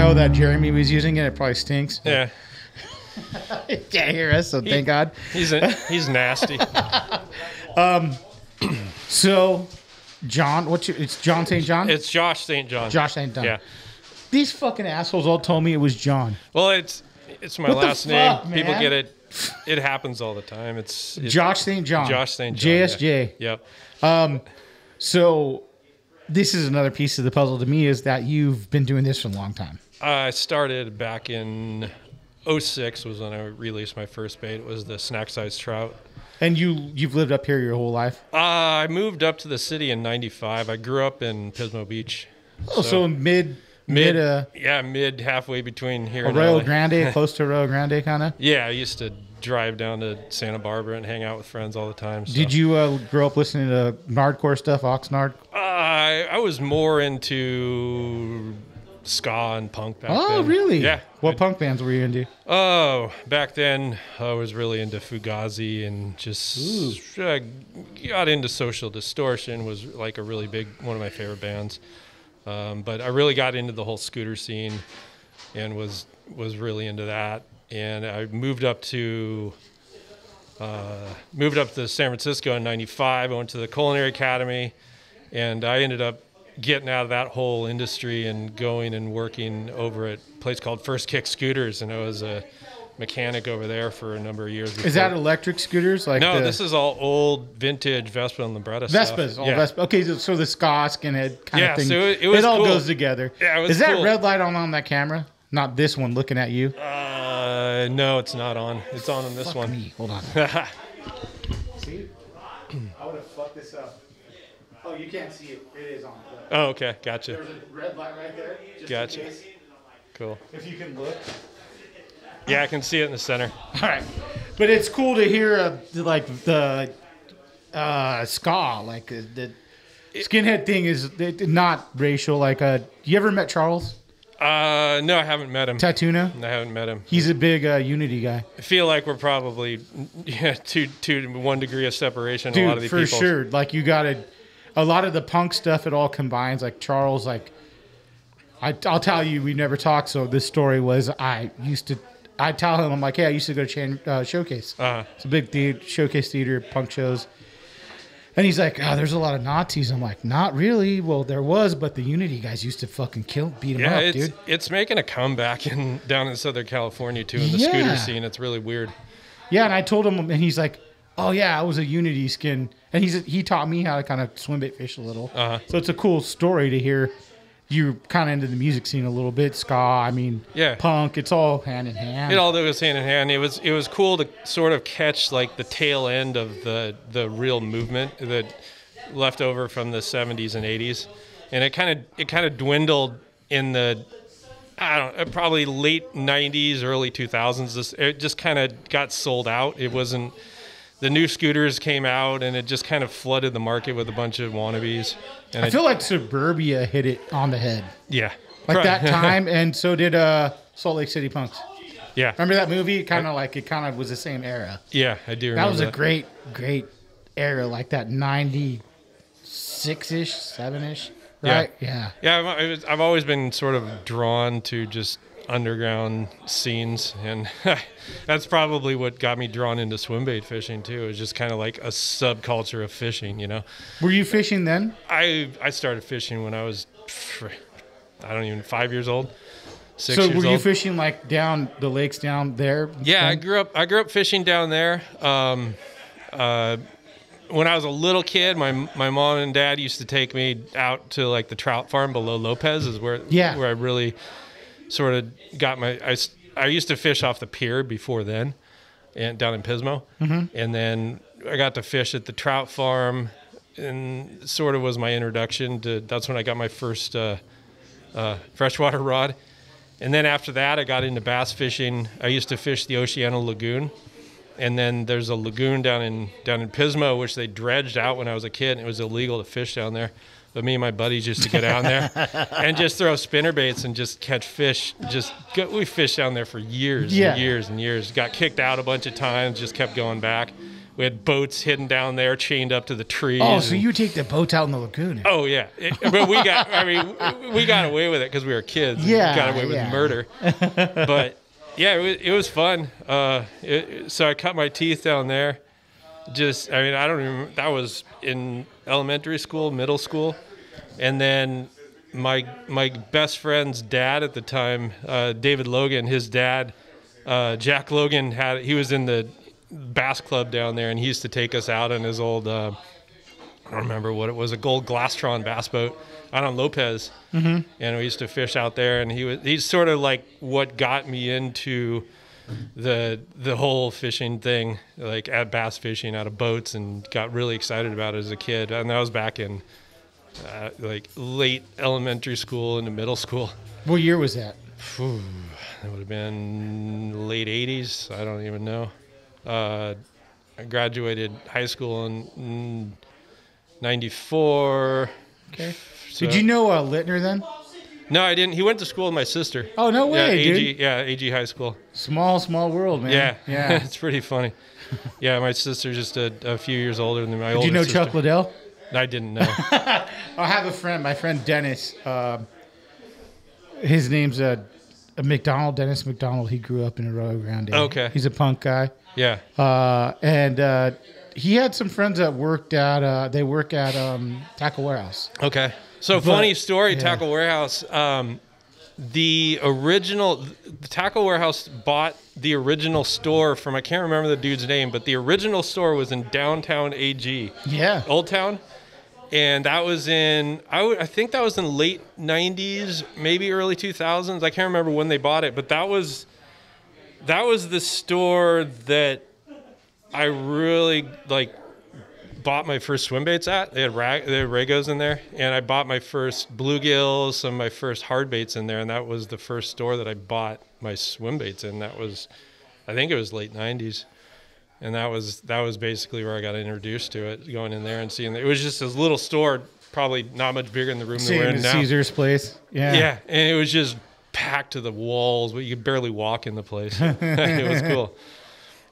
know that Jeremy was using it. It probably stinks. Yeah. He can't hear us, so thank God. He's nasty. So, John, it's John St. John? It's Josh St. John. Josh St. John. Yeah. These fucking assholes all told me it was John. Well, it's my What the last fuck, name. People man? get it. It happens all the time. It's Josh St. John. Josh St. John. JSJ. Yeah. Yep. So, this is another piece of the puzzle to me is that you've been doing this for a long time. I started back in 06 was when I released my first bait. It was the snack size trout. And you've lived up here your whole life? I moved up to the city in 95. I grew up in Pismo Beach. Oh, so mid halfway between here and Arroyo LA. Grande, close to Arroyo Grande, kind of. Yeah, I used to drive down to Santa Barbara and hang out with friends all the time. So. Did you grow up listening to Nardcore stuff, Oxnard? I was more into ska and punk back then. Oh, really? Yeah. What punk bands were you into? Oh, back then I was really into Fugazi and just got into Social Distortion. Was like a really big one of my favorite bands. But I really got into the whole scooter scene and was really into that. And I moved up to San Francisco in 95. I went to the Culinary Academy, and I ended up getting out of that whole industry and going and working over at a place called First Kick Scooters, and I was a mechanic over there for a number of years. Is that electric scooters? No, this is all old vintage Vespa and Libretta Vespas, stuff. all Vespa. Okay, so the ska skinhead kind of thing. So it was all cool. goes together. Yeah, it was Is that cool. red light on that camera? Not this one looking at you. No, it's not on. It's on this one. Me. Hold on. See? I would have fucked this up. Oh, you can't see it. It is on. Oh, okay, gotcha. There's a red light right there. Just Gotcha. in case. Cool. If you can look. Yeah, I can see it in the center. All right, but it's cool to hear like the ska, like the skinhead thing is not racial. Like, you ever met Charles No, I haven't met him. Tatuna? I haven't met him. He's a big Unity guy. I feel like we're probably 2 to 1 degree of separation. Dude, a lot of the for people. sure. Like, you got a lot of the punk stuff. It all combines. Like Charles, like I'll tell you, we never talked. So this story was I tell him, I'm like, hey, I used to go to Showcase. It's a big showcase theater, punk shows. And he's like, oh, there's a lot of Nazis. I'm like, not really. Well, there was, but the Unity guys used to fucking beat them up, dude. It's making a comeback down in Southern California, too, in the scooter scene. It's really weird. Yeah, and I told him, and he's like, oh, yeah, I was a Unity skin. And he taught me how to kind of swim bait fish a little. So it's a cool story to hear. You're kind of into the music scene a little bit, ska, punk. It's all hand in hand. It all goes hand in hand. It was cool to sort of catch like the tail end of the real movement that left over from the 70s and 80s, and it kind of dwindled in the probably late 90s, early 2000s. It just kind of got sold out. It wasn't. The new scooters came out, and it just kind of flooded the market with a bunch of wannabes. And I feel like Suburbia hit it on the head. Yeah. Like that time, and so did Salt Lake City Punks. Yeah. Remember that movie? It kind of was the same era. Yeah, I do remember that. Was a great era, like that 96-ish, 7-ish, right? Yeah. Yeah, I've always been sort of drawn to just underground scenes, and that's probably what got me drawn into swim bait fishing too. It's just kind of like a subculture of fishing, you know. Were you fishing then? I started fishing when I was 5 years old. 6 so years were you old. fishing like down the lakes down there? Yeah, I grew up fishing down there. When I was a little kid, my mom and dad used to take me out to like the trout farm below Lopez, is where I really sort of got I used to fish off the pier before then, and down in Pismo, and then I got to fish at the trout farm, and sort of was my introduction to. That's when I got my first freshwater rod, and then after that I got into bass fishing. I used to fish the Oceano Lagoon, and then there's a lagoon down in Pismo which they dredged out when I was a kid, and it was illegal to fish down there. But me and my buddies used to get down there and just throw spinner baits and just catch fish. We fished down there for years and years and years. Got kicked out a bunch of times, just kept going back. We had boats hidden down there, chained up to the trees. Oh, so you take the boats out in the lagoon? Oh yeah, but we got away with it because we were kids. Yeah, we got away with murder. But yeah, it was fun. So I cut my teeth down there. I don't remember. That was in elementary school, middle school, and then my best friend's dad at the time, David Logan, his dad, Jack Logan, he was in the bass club down there, and he used to take us out on his old I don't remember what it was, a gold Glastron bass boat out on Lopez. And we used to fish out there, and he's sort of like what got me into the whole fishing thing, like at bass fishing out of boats, and got really excited about it as a kid. And that was back in like late elementary school into middle school. What year was that? That would have been late 80s. I don't even know. I graduated high school in 94. Okay. So, did you know Littner then? No, I didn't. He went to school with my sister. Oh, no way, AG, dude. Yeah, AG High School. Small world, man. Yeah. It's pretty funny. Yeah, my sister's just a few years older than my older sister. Did you know Chuck Liddell? I didn't know. I have a friend, my friend Dennis. His name's McDonald, Dennis McDonald. He grew up in Arroyo Grande. Okay. He's a punk guy. Yeah. And he had some friends that worked at, Tackle Warehouse. Okay. So funny story, yeah. Tackle Warehouse. The Tackle Warehouse bought the original store from, I can't remember the dude's name, but the original store was in downtown AG. Yeah. Old Town. And that was I think that was in late 90s, maybe early 2000s. I can't remember when they bought it, but that was the store that I really bought my first swim baits at. They had Regos in there, and I bought my first bluegills, some of my first hard baits in there, and that was the first store that I bought my swim baits in. That was, I think it was late 90s. And that was basically where I got introduced to it, going in there and seeing it. It was just this little store, probably not much bigger than the room that we're in now. Caesar's place. Yeah. Yeah, and it was just packed to the walls, but you could barely walk in the place. It was cool.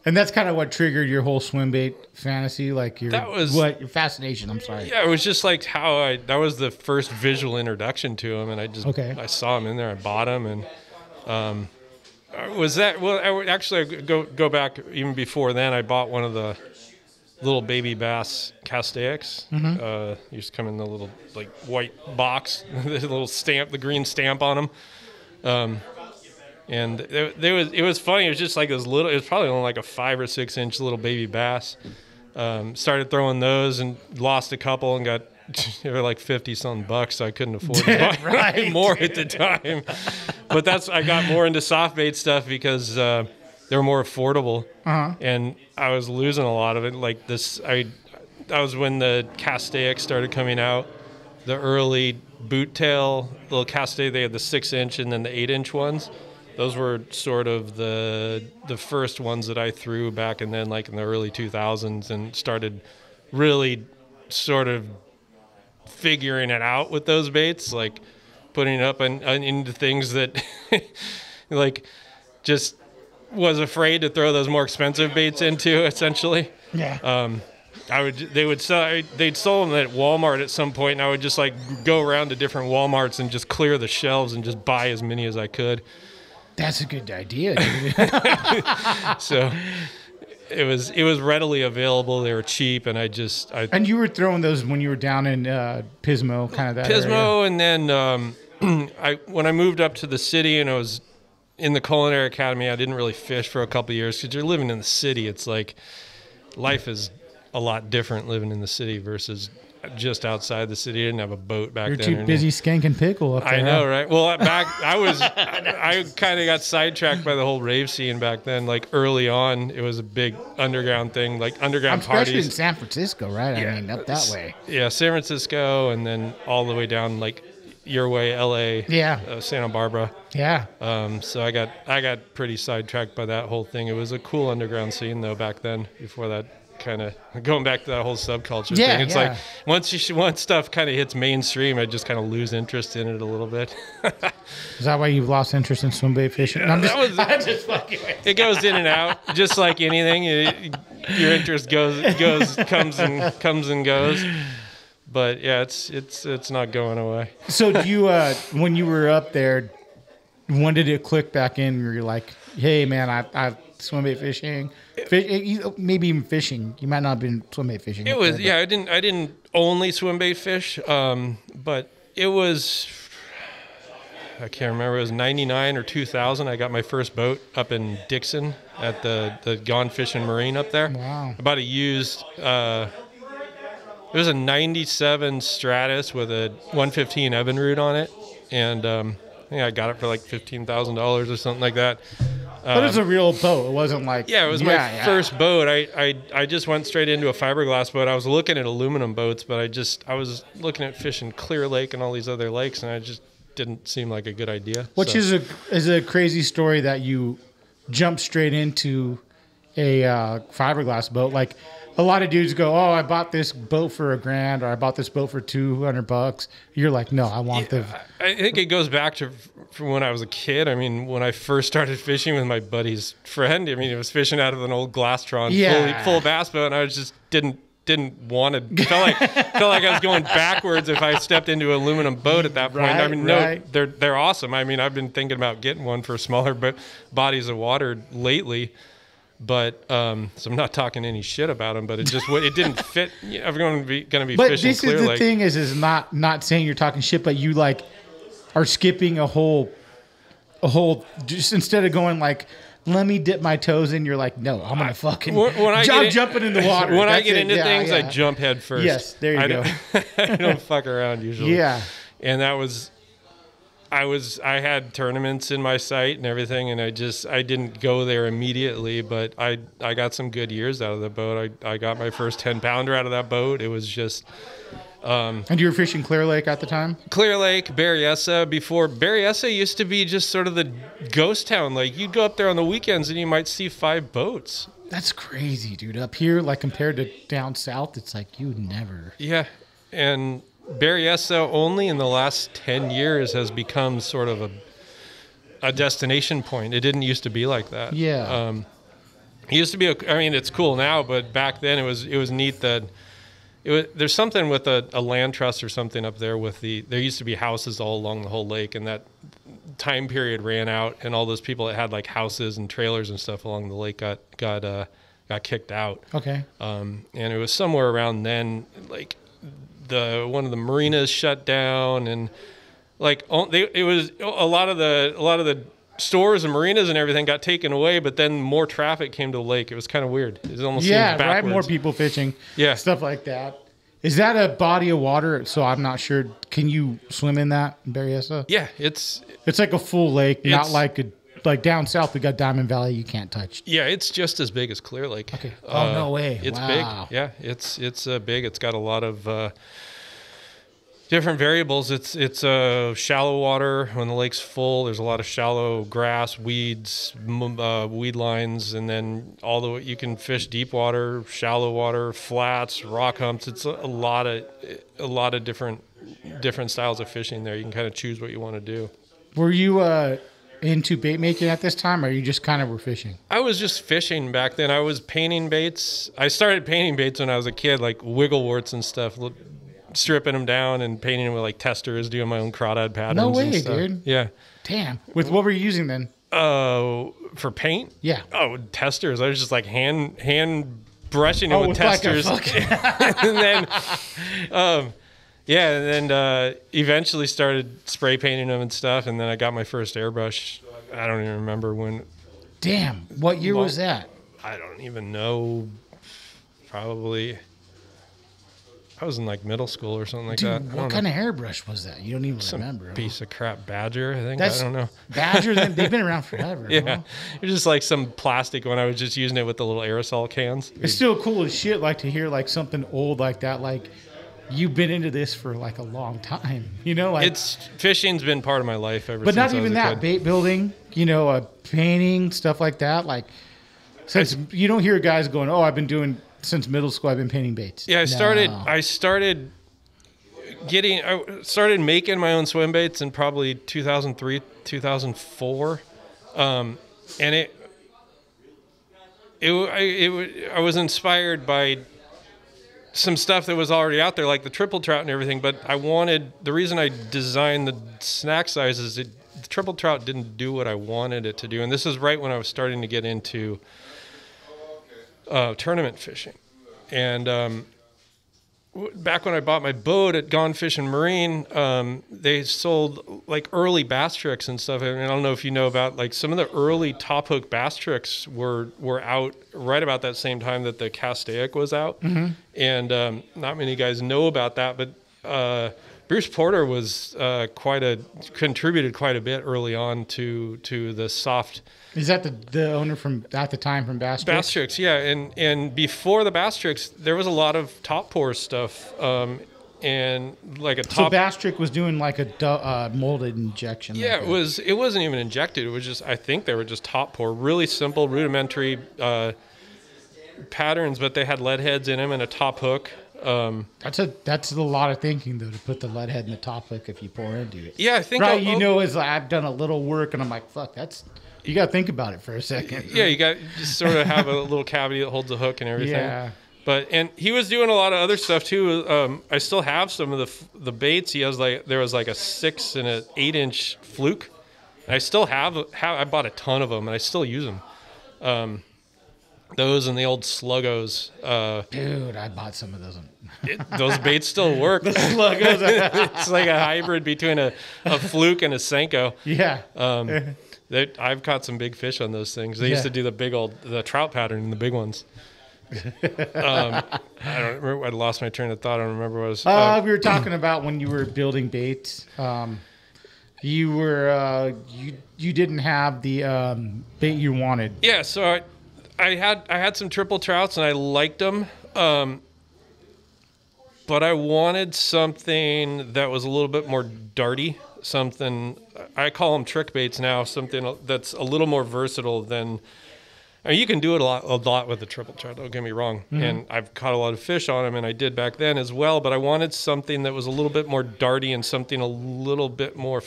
And that's kind of what triggered your whole swim bait fantasy, like your fascination. I'm sorry. Yeah, it was just like that was the first visual introduction to him, and I saw him in there, I bought him, and I go back even before then. I bought one of the little baby bass Castaics. Used to come in the little white box, the little stamp, the green stamp on them. And it was funny. It was just like this little. It was probably only like a 5 or 6 inch little baby bass. Started throwing those and lost a couple and got. They were like $50-something, so I couldn't afford to buy more at the time. But I got more into soft bait stuff because they were more affordable, and I was losing a lot of it. Like this, that was when the Castaic started coming out. The early boot tail little Castaic, they had the 6 inch and then the 8 inch ones. Those were sort of the first ones that I threw back, and then like in the early 2000s, and started really sort of figuring it out with those baits, like putting it up into things that like just was afraid to throw those more expensive baits into, essentially. Yeah. They'd sell them at Walmart at some point, and I would just go around to different Walmarts and just clear the shelves and just buy as many as I could. That's a good idea, dude. So it was readily available. They were cheap, and And you were throwing those when you were down in Pismo, kind of that Pismo, area. And then when I moved up to the city and I was in the culinary academy, I didn't really fish for a couple of years because you're living in the city. It's like life is a lot different living in the city versus just outside the city. I didn't have a boat back then. You're too busy skanking pickle up there. I know, right? Well, I kind of got sidetracked by the whole rave scene back then. Like early on, it was a big underground thing, like underground parties. Especially in San Francisco, right? Yeah. I mean, up that way. Yeah, San Francisco, and then all the way down like your way, LA. Yeah. Santa Barbara. Yeah. So I got pretty sidetracked by that whole thing. It was a cool underground scene though back then. Before that kind of going back to that whole subculture thing. It's like once stuff kind of hits mainstream, I just kind of lose interest in it a little bit. Is that why you've lost interest in swim bait fishing? I'm just fucking. It goes in and out, just like anything. Your interest comes and goes. But yeah, it's not going away. So do you when you were up there, when did it click back in? Where you're like, hey man, I swim bait fishing, maybe even fishing. You might not have been swim bait fishing. It was I didn't only swim bait fish, but it was. I can't remember. It was 99 or 2000. I got my first boat up in Dixon at the Gone Fishing Marine up there. Wow. About a used. It was a 97 Stratus with a 115 Evinrude on it, and I got it for like $15,000 or something like that. But it was a real boat. It wasn't like... Yeah, it was my first boat. I just went straight into a fiberglass boat. I was looking at aluminum boats, but I was looking at fishing Clear Lake and all these other lakes, and I just didn't seem like a good idea. Which is a crazy story that you jumped straight into a fiberglass boat. Like, a lot of dudes go, oh, I bought this boat for $1,000, or I bought this boat for $200. You're like, no, I want the... I think it goes back to from when I was a kid. I mean, when I first started fishing with my buddy's friend, I mean, he was fishing out of an old Glastron full bass boat, and I just didn't want to... Felt like I was going backwards if I stepped into an aluminum boat at that point. Right, I mean, no, they're awesome. I mean, I've been thinking about getting one for smaller bodies of water lately. But so I'm not talking any shit about them, but it didn't fit. I'm going to be fishing Clear Lake. But this is the thing is not saying you're talking shit, but you like are skipping a whole just instead of going like, let me dip my toes in. You're like, no, I'm gonna fucking I'm jumping in the water. When I get into things, I jump head first. Yes, there you go. I don't fuck around usually. Yeah, and that was. I had tournaments in my sight and everything, and I didn't go there immediately, but I got some good years out of the boat. I got my first 10-pounder out of that boat. It was just... and you were fishing Clear Lake at the time? Clear Lake, Berryessa. Before, Berryessa used to be just sort of the ghost town. Like, you'd go up there on the weekends and you might see 5 boats. That's crazy, dude. Up here, like compared to down south, it's like you never... Yeah, and... Berryessa only in the last 10 years has become sort of a destination point. It didn't used to be like that. Yeah. It used to be, it's cool now, but back then it was neat that there's something with a land trust or something up there there used to be houses all along the whole lake, and that time period ran out, and all those people that had like houses and trailers and stuff along the lake got kicked out. Okay. And it was somewhere around then, like, one of the marinas shut down, and like it was a lot of the stores and marinas and everything got taken away, but then more traffic came to the lake. It was kind of weird. It almost seemed backwards. More people fishing. Yeah, stuff like that. Is that a body of water? So I'm not sure. Can you swim in that in Berryessa? Yeah, it's like a full lake, not like down south. We got Diamond Valley. You can't touch. Yeah, it's just as big as Clear Lake. Okay. Oh no way! It's big. Yeah, it's big. It's got a lot of different variables. It's shallow water. When the lake's full, there's a lot of shallow grass, weeds, weed lines, and then you can fish deep water, shallow water, flats, rock humps. It's a lot of different styles of fishing there. You can kind of choose what you want to do. Were you into bait making at this time, or you just kind of were fishing? I was just fishing back then. I was painting baits. I started painting baits when I was a kid, like wiggleworts and stuff, stripping them down and painting them with like testers, doing my own crawdad patterns. No way, and stuff. dude. Yeah. Damn. With what were you using then? For paint? Yeah. Oh, testers. I was just like hand brushing it with testers. Like and then, and then eventually started spray painting them and stuff. And then I got my first airbrush. I don't even remember when. Damn. What year was that? I don't even know. Probably. I was in like middle school or something like that. What kind of hairbrush was that? You don't even remember. Piece of crap Badger, I think. I don't know. Badger, they've been around forever. Yeah. Huh? It was just like some plastic one. I was just using it with the little aerosol cans. It's still cool as shit, like to hear like something old like that. Like you've been into this for like a long time, you know? Like fishing's been part of my life ever since. But not even that, bait building, painting, stuff like that. Like since you don't hear guys going, oh, I've been doing since middle school, I've been painting baits. Yeah, I started making my own swim baits in probably 2003, 2004. And I was inspired by some stuff that was already out there, like the triple trout and everything. But the reason I designed the snack size is the triple trout didn't do what I wanted it to do. And this is right when I was starting to get into tournament fishing. And back when I bought my boat at Gone Fishing Marine, they sold like early bass tricks and stuff. I mean, I don't know if you know about like some of the early top hook bass tricks were out right about that same time that the Castaic was out. Mm-hmm. And not many guys know about that, but Bruce Porter was contributed quite a bit early on to the soft. Is that the owner from at the time from Bass Tricks? Bass Tricks, yeah. And before the Bass Tricks, there was a lot of top pour stuff, and like a top. So Bass Trick was doing like a molded injection. Yeah, like it wasn't even injected. It was just, I think they were just top pour, really simple, rudimentary patterns, but they had lead heads in them and a top hook. That's a lot of thinking though, to put the lead head in the top hook if you pour into it. Yeah, I think right. Is I've done a little work and I'm like, fuck, you got to think about it for a second. Yeah, you got just sort of have a little cavity that holds the hook and everything. Yeah. And he was doing a lot of other stuff too. I still have some of the baits. There was like a 6 and an 8-inch fluke. And I still have. I bought a ton of them and I still use them. Those and the old Sluggos. Dude, I bought some of those. Those baits still work. The Sluggos. It's like a hybrid between a fluke and a Senko. Yeah. I've caught some big fish on those things. They used to do the trout pattern in the big ones. I don't remember. I lost my train of thought. I don't remember what it was. We were talking about when you were building baits. You were you didn't have the bait you wanted. Yeah, so I had some triple trouts and I liked them, but I wanted something that was a little bit more darty. Something, I call them trick baits now. Something that's a little more versatile than. I mean, you can do it a lot with the triple trout. Don't get me wrong. Mm-hmm. And I've caught a lot of fish on them, and I did back then as well. But I wanted something that was a little bit more darty and something a little bit more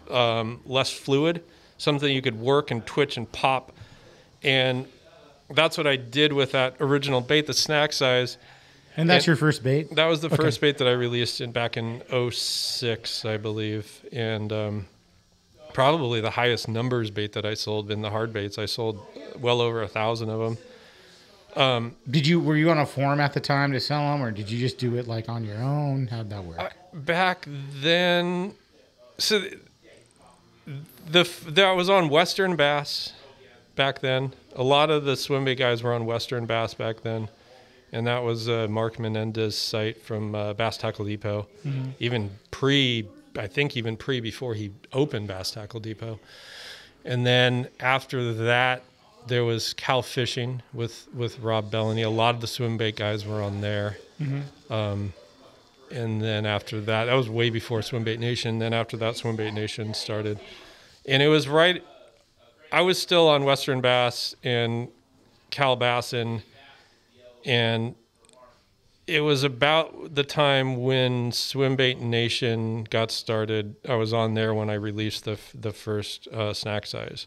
less fluid. Something you could work and twitch and pop, and that's what I did with that original bait, the snack size. And that's your first bait? That was the first bait that I released back in 2006, I believe. And probably the highest numbers bait that I sold been the hard baits. I sold well over 1,000 of them. Were you on a forum at the time to sell them, or did you just do it like on your own? How'd that work? Back then, so I was on Western Bass back then. A lot of the swim bait guys were on Western Bass back then. And that was Mark Menendez's site from Bass Tackle Depot. Mm-hmm. Even before he opened Bass Tackle Depot. And then after that, there was Cal Fishing with Rob Bellany. A lot of the swim bait guys were on there. Mm-hmm. And then after that was way before Swim Bait Nation. Then after that, Swim Bait Nation started. And it was I was still on Western Bass and Cal Bassin. And it was about the time when Swim Bait Nation got started. I was on there when I released the first snack size,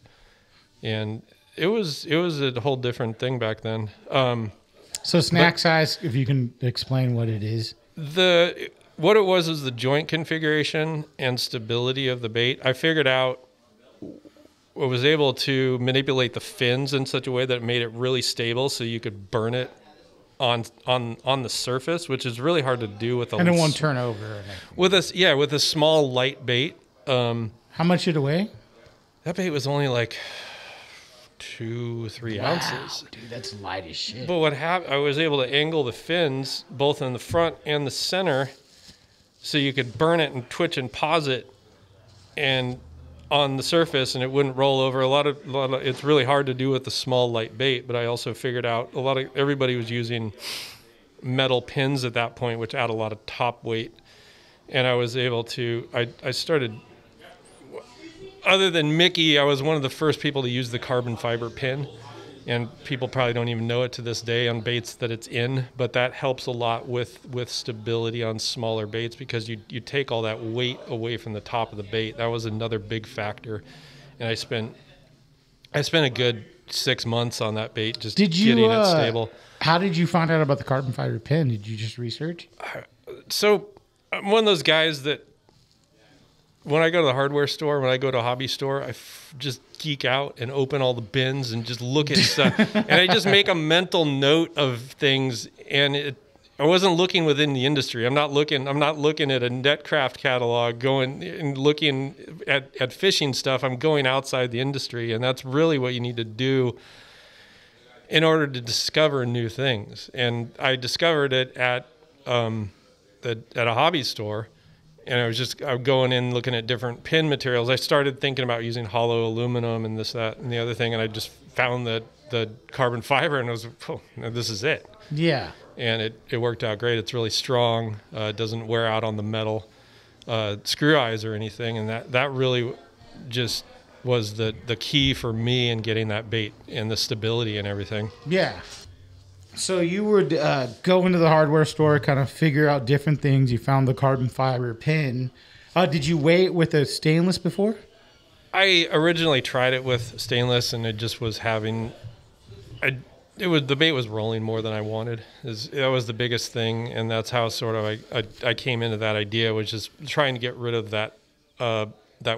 and it was a whole different thing back then. So snack size, if you can explain what it is. What it was is the joint configuration and stability of the bait. I figured out. I was able to manipulate the fins in such a way that it made it really stable, so you could burn it on the surface, which is really hard to do with and it won't turn over. With a small light bait. How much did it weigh? That bait was only like 2-3 ounces. Dude, that's light as shit. But what happened? I was able to angle the fins both in the front and the center, so you could burn it and twitch and pause it, and on the surface, and it wouldn't roll over. A lot of it's really hard to do with the small light bait, but I also figured out everybody was using metal pins at that point, which add a lot of top weight. And I was able to, I started, other than Mickey, I was one of the first people to use the carbon fiber pin. and people probably don't even know it to this day on baits that it's in, but that helps a lot with stability on smaller baits, because you take all that weight away from the top of the bait. That was another big factor, and I spent a good 6 months on that bait, just getting it stable. How did you find out about the carbon fiber pin? Did you just research? So I'm one of those guys that when I go to the hardware store, when I go to a hobby store, I just geek out and open all the bins and just look at stuff. And I just make a mental note of things. And I wasn't looking within the industry. I'm not looking at a Netcraft catalog going and looking at fishing stuff. I'm going outside the industry. And that's really what you need to do in order to discover new things. And I discovered it at a hobby store. And I'm going in looking at different pin materials. I started thinking about using hollow aluminum and this, that, and the other thing. And I just found the carbon fiber, and I was, oh, this is it. Yeah. And it worked out great. It's really strong. It doesn't wear out on the metal screw eyes or anything. And that really just was the key for me in getting that bait and the stability and everything. Yeah. So you would go into the hardware store, kind of figure out different things. You found the carbon fiber pin. Did you weigh it with a stainless before? I originally tried it with stainless, and it just was the bait was rolling more than I wanted. That was the biggest thing, and that's how sort of I came into that idea, which is trying to get rid of that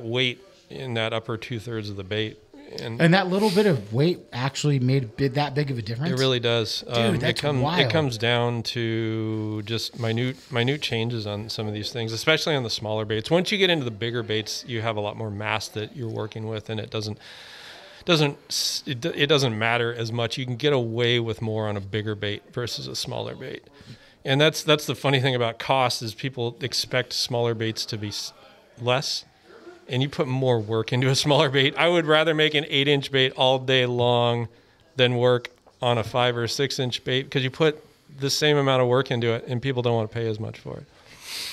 weight in that upper 2/3 of the bait. And that little bit of weight actually made that big of a difference? It really does. Dude, that's wild. It comes down to just minute changes on some of these things, especially on the smaller baits. Once you get into the bigger baits, you have a lot more mass that you're working with, and it doesn't matter as much. You can get away with more on a bigger bait versus a smaller bait. And that's the funny thing about cost, is people expect smaller baits to be less. And you put more work into a smaller bait. I would rather make an 8-inch bait all day long than work on a 5 or 6-inch bait, because you put the same amount of work into it, and people don't want to pay as much for it.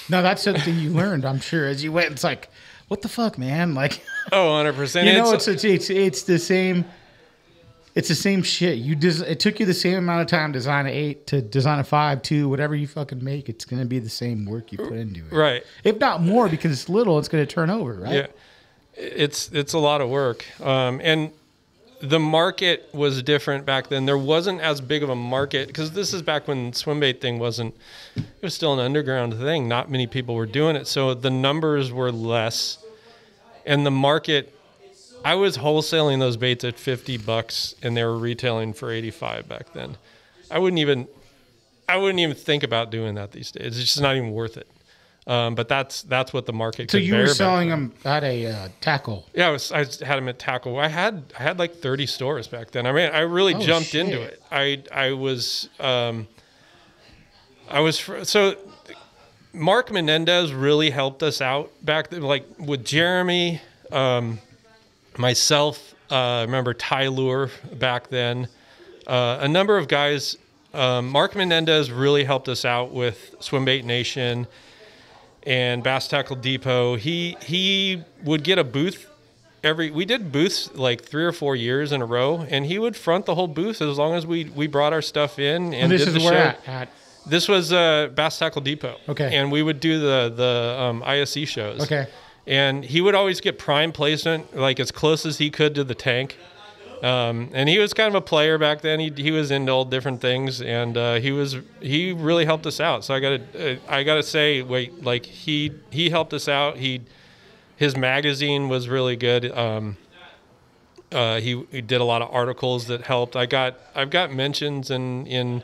Now, that's something you learned, I'm sure, as you went. It's like, what the fuck, man? Like, 100%. You know, it's the same. It's the same shit. It took you the same amount of time to design an 8 to design a 5, 2, whatever you fucking make. It's going to be the same work you put into it, right? If not more, because it's little, it's going to turn over, right? Yeah, it's a lot of work, and the market was different back then. There wasn't as big of a market, because this is back when swim bait thing wasn't. It was still an underground thing. Not many people were doing it, so the numbers were less, and the market. I was wholesaling those baits at $50, and they were retailing for $85 back then. I wouldn't even think about doing that these days. It's just not even worth it. But that's what the market could bear. So you were selling them at a tackle? Yeah, I had them at tackle. I had like 30 stores back then. I mean, I really jumped into it. So Mark Menendez really helped us out back then, like with Jeremy. Myself, remember Ty Lure back then. A number of guys. Mark Menendez really helped us out with Swimbait Nation and Bass Tackle Depot. He would get a booth we did booths like 3 or 4 years in a row, and he would front the whole booth as long as we brought our stuff in and this did is the where show. at? This was Bass Tackle Depot. Okay. And we would do the ISE shows. Okay. And he would always get prime placement, like as close as he could to the tank. And he was kind of a player back then. He was into all different things, and he really helped us out. So I gotta say, like he helped us out. His magazine was really good. He did a lot of articles that helped. I've got mentions in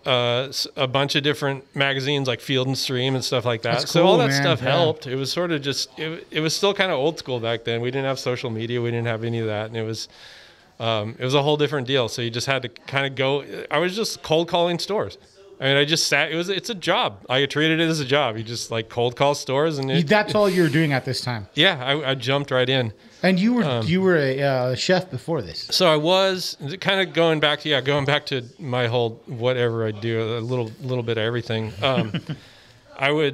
a bunch of different magazines like Field and Stream and stuff like that. That's so cool, all that man. stuff Yeah. helped. It was sort of just, it was still kind of old school back then. We didn't have social media. We didn't have any of that. And it was a whole different deal. So you just had to kind of go, I was just cold calling stores. I mean, I just sat, it's a job. I treated it as a job. You just like cold call stores. And That's all you were doing at this time? Yeah, I jumped right in. And you were a chef before this. So I was kind of going back to my whole whatever I do, a little bit of everything. I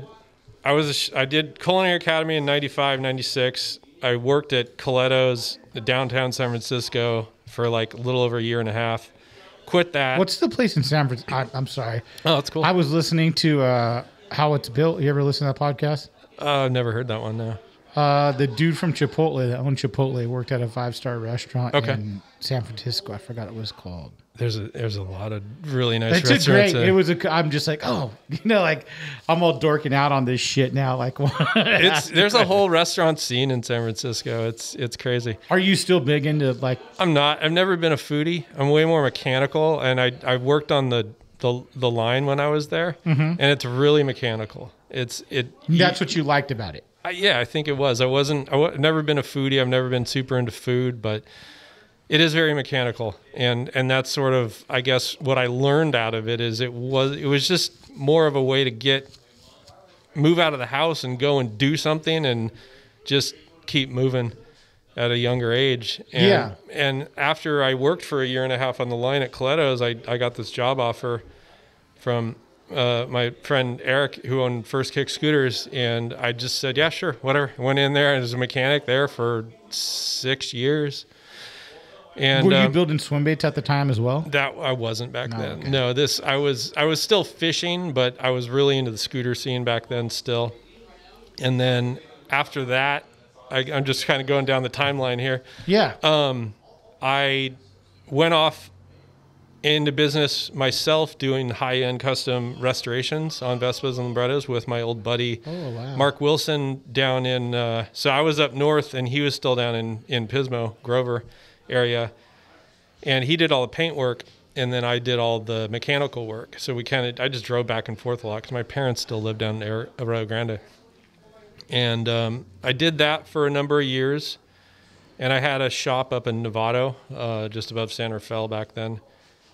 did Culinary Academy in 95, 96. I worked at Coletto's downtown San Francisco for like a little over a year and a half. Quit that. What's the place in San Francisco? I'm sorry. Oh, that's cool. I was listening to How It's Built. You ever listen to that podcast? I've never heard that one, no. The dude from Chipotle that owned Chipotle worked at a 5-star restaurant in San Francisco. I forgot what it was called. There's a lot of really nice restaurants. I'm just like, oh, like I'm all dorking out on this shit now. Like, there's a whole restaurant scene in San Francisco. It's crazy. Are you still big into like? I'm not. I've never been a foodie. I'm way more mechanical, and I worked on the line when I was there, and it's really mechanical. That's what you liked about it. Yeah, I think it was. I've never been a foodie. I've never been super into food, but it is very mechanical. And that's sort of, I guess, what I learned out of it is it was just more of a way to move out of the house and go and do something and just keep moving at a younger age. And after I worked for a year and a half on the line at Coletto's, I got this job offer from my friend Eric, who owned First Kick Scooters, and I just said, yeah, sure, whatever. Went in there and was a mechanic there for 6 years. And were you building swim baits at the time as well? That I wasn't back then. Okay. No, I was still fishing, but I was really into the scooter scene back then still. And then after that, I'm just kind of going down the timeline here. Yeah. I went off into business myself doing high-end custom restorations on Vespas and Librettos with my old buddy Mark Wilson down in so I was up north and he was still down in Pismo, Grover area, and he did all the paint work and then I did all the mechanical work. So I just drove back and forth a lot because my parents still lived down in Arroyo Grande. And I did that for a number of years, and I had a shop up in Novato, just above San Rafael back then.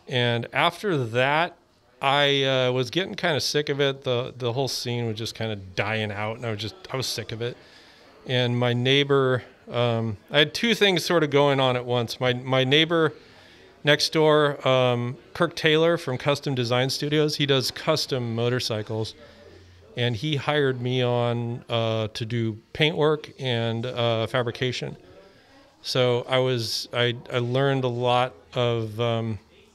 And after that, I was getting kind of sick of it. The whole scene was just kind of dying out, and I was sick of it. And my neighbor, I had two things sort of going on at once. My neighbor next door, Kirk Taylor from Custom Design Studios, he does custom motorcycles, and he hired me on to do paint work and fabrication. So I learned a lot of.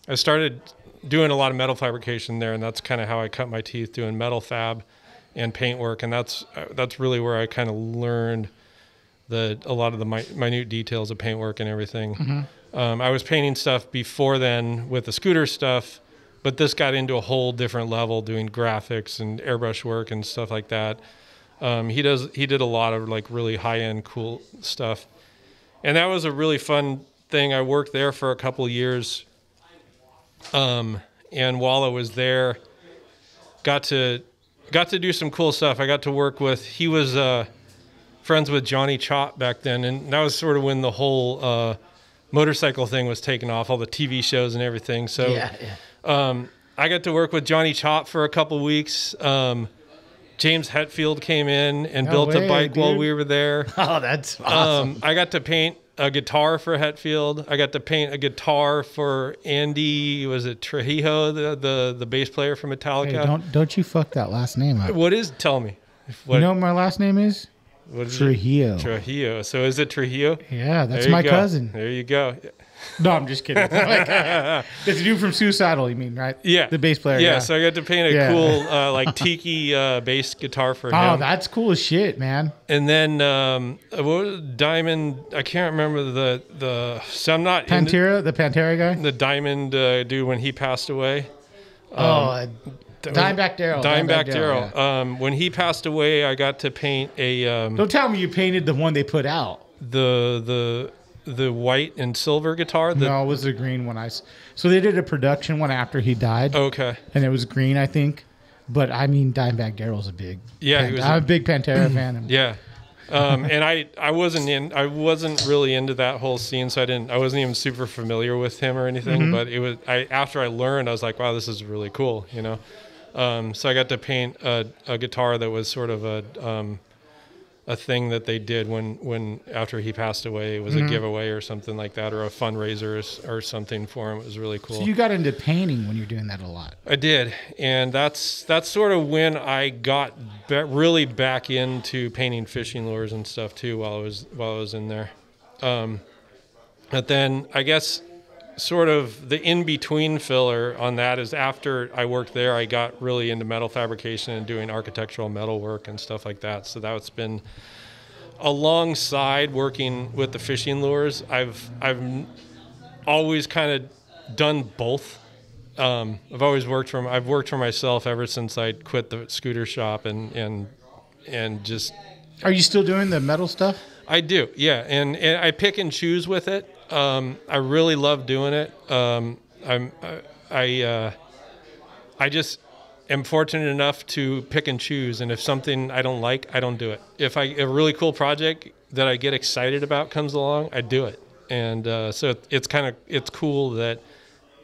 I started doing a lot of metal fabrication there, and that's kind of how I cut my teeth doing metal fab and paint work, and that's really where I kind of learned a lot of the minute details of paint work and everything. Mm-hmm. I was painting stuff before then with the scooter stuff, but this got into a whole different level, doing graphics and airbrush work and stuff like that. He did a lot of like really high-end cool stuff, and that was a really fun thing. I worked there for a couple of years. And while I was there, got to do some cool stuff. I got to work with, he was friends with Johnny Chop back then, and that was sort of when the whole motorcycle thing was taking off, all the TV shows and everything. So I got to work with Johnny Chop for a couple of weeks. James Hetfield came in and built a bike while we were there. Oh, that's awesome. I got to paint a guitar for Hetfield. I got to paint a guitar for Andy. Was it Trujillo, the bass player from Metallica? Hey, don't you fuck that last name up. What is? Tell me. You know what my last name is? What is Trujillo. It? Trujillo. So is it Trujillo? Yeah, that's my cousin. There you go. No, I'm just kidding. It's a dude from Suicidal, you mean, right? Yeah. The bass player. Yeah, so I got to paint a cool like tiki bass guitar for him. Oh, that's cool as shit, man. And then what was Diamond, I can't remember so I'm not Pantera, the Pantera guy? The Diamond dude when he passed away. Dimebag Darrell. Dimebag Darrell. Yeah. When he passed away, I got to paint a don't tell me you painted the one they put out. The white and silver guitar? No, it was the green one. So they did a production one after he died. Okay. And it was green, I think. But I mean, Dimebag Darrell's a big. Yeah, I'm a big Pantera fan. Yeah. And I wasn't really into that whole scene, so I wasn't even super familiar with him or anything. Mm-hmm. But it was after I learned, I was like, wow, this is really cool, you know. So I got to paint a guitar that was sort of a thing that they did when after he passed away. It was a giveaway or something like that, or a fundraiser or something for him. It was really cool. So you got into painting when you're doing that a lot. I did, and that's sort of when I got really back into painting fishing lures and stuff too. While I was in there, but then I guess sort of the in-between filler on that is after I worked there, I got really into metal fabrication and doing architectural metal work and stuff like that. So that's been alongside working with the fishing lures. I've always kind of done both. I've worked for myself ever since I quit the scooter shop and just. Are you still doing the metal stuff? I do, yeah, and I pick and choose with it. I really love doing it. I just am fortunate enough to pick and choose, and if something I don't like, I don't do it. If a really cool project that I get excited about comes along, I do it, and so it's cool that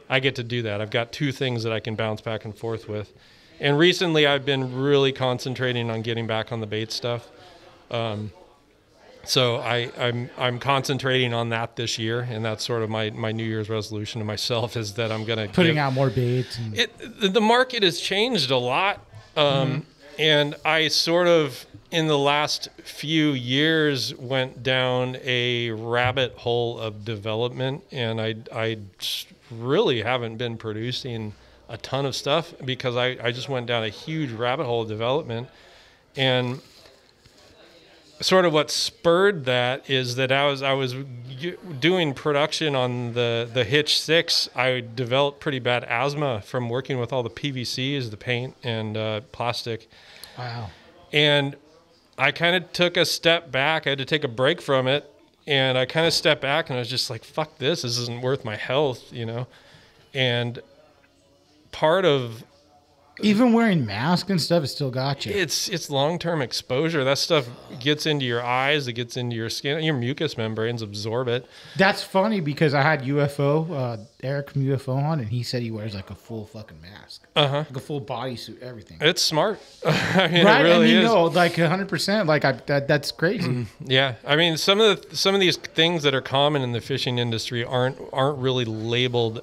I get to do that. I've got two things that I can bounce back and forth with, and recently I've been really concentrating on getting back on the bait stuff. So I'm concentrating on that this year, and that's sort of my New Year's resolution to myself is that I'm going to putting out more baits. The market has changed a lot, and I sort of in the last few years went down a rabbit hole of development, and I really haven't been producing a ton of stuff because I just went down a huge rabbit hole of development, and sort of what spurred that is that I was doing production on the Hitch 6. I developed pretty bad asthma from working with all the PVCs, the paint and plastic. Wow. And I kind of took a step back. I had to take a break from it, and I kind of stepped back and I was just like, fuck this isn't worth my health, you know. And part of even wearing masks and stuff, it still got you. It's long-term exposure. That stuff gets into your eyes. It gets into your skin. Your mucous membranes absorb it. That's funny because I had Eric from UFO on, and he said he wears like a full fucking mask. Like a full bodysuit, everything. It's smart. I mean, right? It really is. Like 100%. Like that's crazy. Yeah. I mean, some of these things that are common in the fishing industry aren't really labeled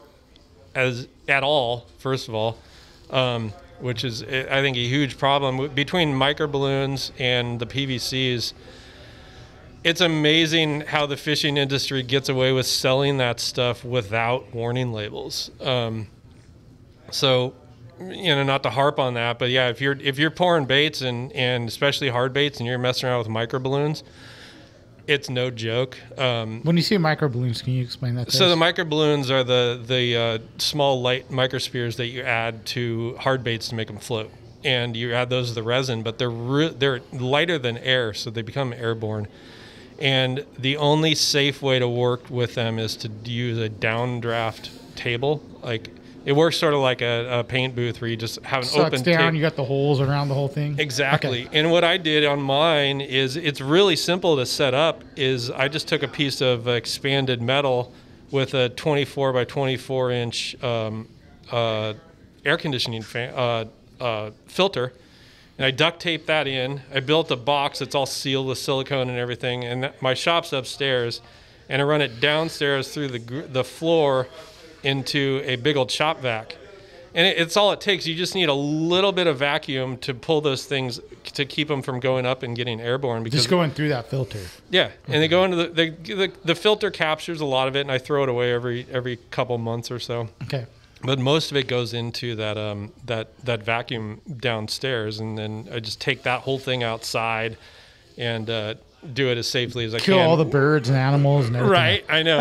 as at all, first of all. Which is, I think, a huge problem between microballoons and the PVCs. It's amazing how the fishing industry gets away with selling that stuff without warning labels. So, not to harp on that, but yeah, if you're pouring baits and especially hard baits and you're messing around with microballoons, it's no joke. When you say microballoons, can you explain that to So us? the microballoons are the small light microspheres that you add to hard baits to make them float, and you add those to the resin, but they're lighter than air, so they become airborne. And the only safe way to work with them is to use a downdraft table. Like it works sort of like a paint booth where you just have an open down. table. You got the holes around the whole thing. Exactly. Okay. And what I did on mine is it's really simple to set up. Is I just took a piece of expanded metal with a 24 by 24 inch air conditioning filter, and I duct taped that in. I built a box that's all sealed with silicone and everything, and my shop's upstairs, and I run it downstairs through the floor into a big old shop vac. And it's all it takes. You just need a little bit of vacuum to pull those things to keep them from going up and getting airborne. Because just going through that filter. Yeah, and they go into the filter captures a lot of it, and I throw it away every couple months or so. Okay. But most of it goes into that vacuum downstairs, and then I just take that whole thing outside and do it as safely as I can. Kill all the birds and animals and everything. Right, I know.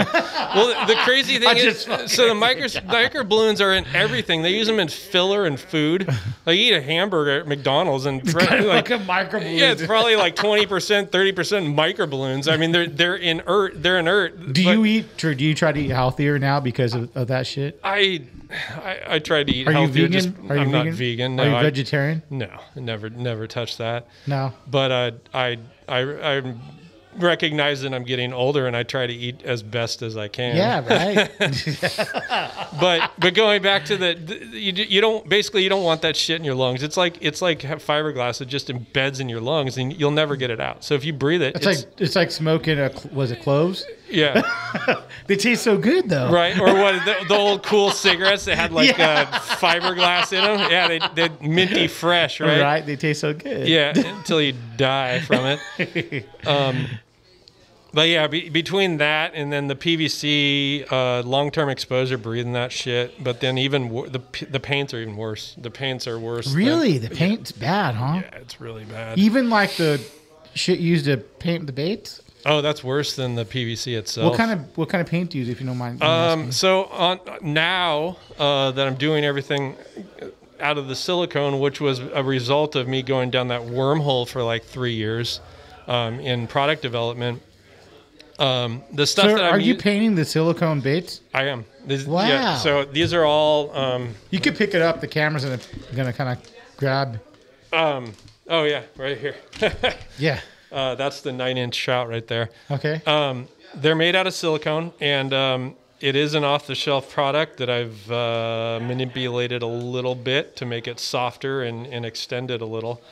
Well, the crazy thing is, so the micro balloons are in everything. They use them in filler and food. Like you eat a hamburger at McDonald's and like a micro balloon. Yeah, it's probably like 20%, 30% micro balloons. I mean, they're inert. They're inert. Do you try to eat healthier now because of that shit? I try to eat Are healthier. you vegan? I'm not vegan. No, Are you vegetarian? No, never touched that. No. But I'm recognizing I'm getting older, and I try to eat as best as I can. Yeah, right. but going back to you don't want that shit in your lungs. It's like fiberglass. It just embeds in your lungs, and you'll never get it out. So if you breathe it, it's like smoking was it cloves? Yeah. They taste so good though. Right. Or what the old cool cigarettes that had like fiberglass in them. Yeah, they're minty fresh, right? Right. They taste so good. Yeah, until you die from it. But yeah, between that and then the PVC, long-term exposure, breathing that shit. But then even the paints are even worse. The paints are worse. Really? The paint's bad, huh? Yeah, it's really bad. Even like the shit used to paint the baits? Oh, that's worse than the PVC itself. What kind of paint do you use, if you don't mind? So now that I'm doing everything out of the silicone, which was a result of me going down that wormhole for like 3 years in product development. The stuff so that are you painting the silicone baits? I am. Wow. Yeah, so these are all. You could pick it up. The camera's gonna kind of grab. Oh yeah, right here. Yeah. That's the 9-inch trout right there. Okay. They're made out of silicone, and it is an off-the-shelf product that I've manipulated a little bit to make it softer and extend it a little,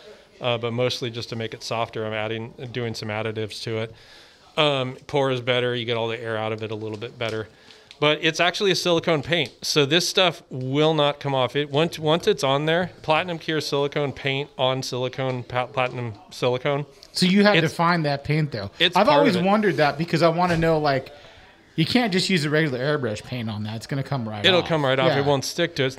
but mostly just to make it softer. I'm doing some additives to it. Pours better. You get all the air out of it a little bit better. But it's actually a silicone paint. So this stuff will not come off. Once it's on there, platinum cure silicone paint on silicone, platinum silicone. So you had to find that paint though. I've always wondered that because I want to know, like, you can't just use a regular airbrush paint on that. It's going to come right off. It'll come right off. It won't stick to it.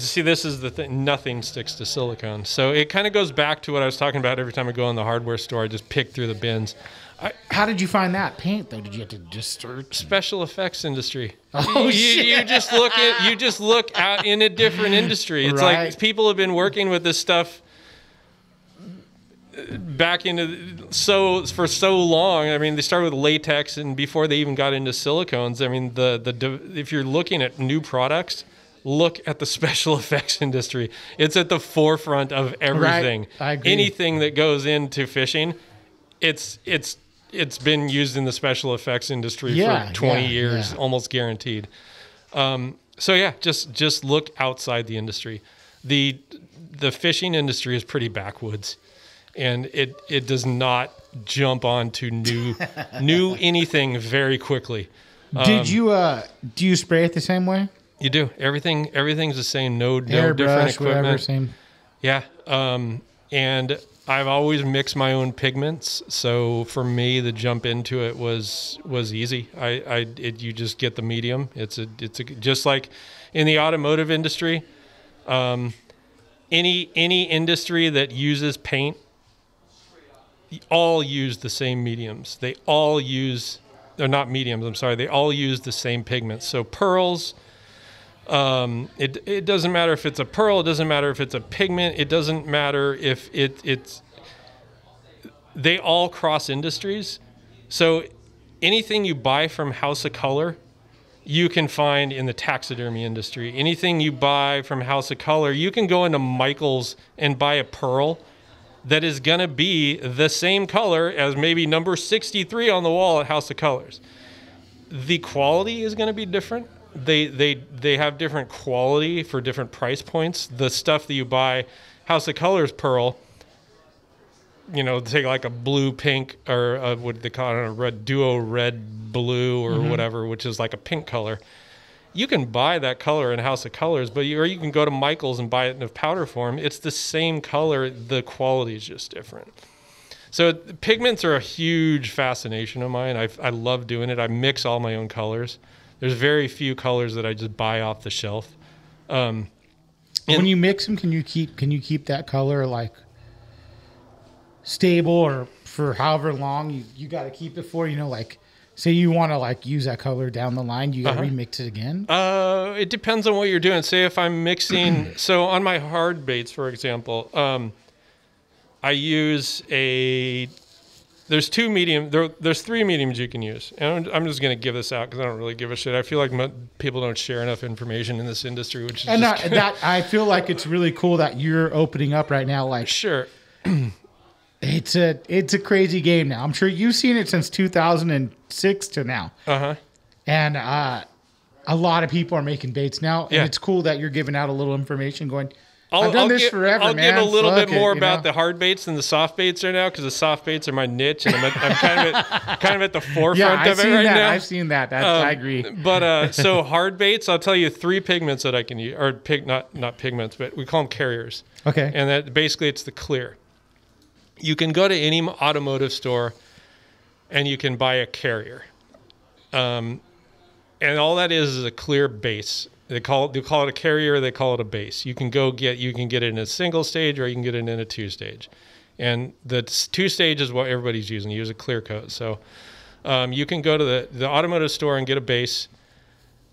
See, this is the thing. Nothing sticks to silicone. So it kind of goes back to what I was talking about every time I go in the hardware store. I just pick through the bins. How did you find that paint though? Did you have to just search? Special effects industry. Oh shit! You just look out in a different industry. It's right. like people have been working with this stuff back for so long. I mean, they started with latex, and before they even got into silicones. I mean, if you're looking at new products, look at the special effects industry. It's at the forefront of everything. Right. I agree. Anything that goes into fishing, it's been used in the special effects industry for 20 years, almost guaranteed. So yeah, just look outside the industry. The fishing industry is pretty backwoods, and it does not jump onto new anything very quickly. Do you spray it the same way? You do. Everything's the same. No Airbrush, different equipment. Whatever, same. Yeah. And I've always mixed my own pigments, so for me, the jump into it was easy. You just get the medium. It's just like in the automotive industry, any industry that uses paint, all use the same mediums. They're not mediums. I'm sorry. They all use the same pigments. So pearls. It doesn't matter if it's a pearl. It doesn't matter if it's a pigment. It doesn't matter if it's. They all cross industries. So anything you buy from House of Color, you can find in the taxidermy industry. Anything you buy from House of Color, you can go into Michael's and buy a pearl that is going to be the same color as maybe number 63 on the wall at House of Colors. The quality is going to be different. They have different quality for different price points. The stuff that you buy, House of Colors pearl, take like a blue pink or what they call it, a red duo red blue or whatever, which is like a pink color. You can buy that color in House of Colors, or you can go to Michael's and buy it in a powder form. It's the same color. The quality is just different. So pigments are a huge fascination of mine. I love doing it. I mix all my own colors. There's very few colors that I just buy off the shelf. When you mix them, can you keep that color like stable or for however long you got to keep it for? Like say you want to like use that color down the line, you got to remix it again. It depends on what you're doing. Say if I'm mixing, so on my hard baits, for example, I use there's two medium. There's three mediums you can use, and I'm just going to give this out because I don't really give a shit. I feel like people don't share enough information in this industry, which is that I feel like it's really cool that you're opening up right now. Like, sure, it's a crazy game now. I'm sure you've seen it since 2006 to now. And a lot of people are making baits now, and it's cool that you're giving out a little information, going. I've done this forever, I'll man. give a little bit more about the hard baits than the soft baits are now, because the soft baits are my niche, and I'm kind of at the forefront of it right now. I've seen that. I agree. But so hard baits, I'll tell you three pigments that I can use, or not pigments, but we call them carriers. Okay. And that basically it's the clear. You can go to any automotive store and you can buy a carrier. And all that is a clear base. They call it a carrier. They call it a base. You can get it in a single stage, or you can get it in a 2-stage. And the 2-stage is what everybody's using. You use a clear coat. So you can go to the automotive store and get a base.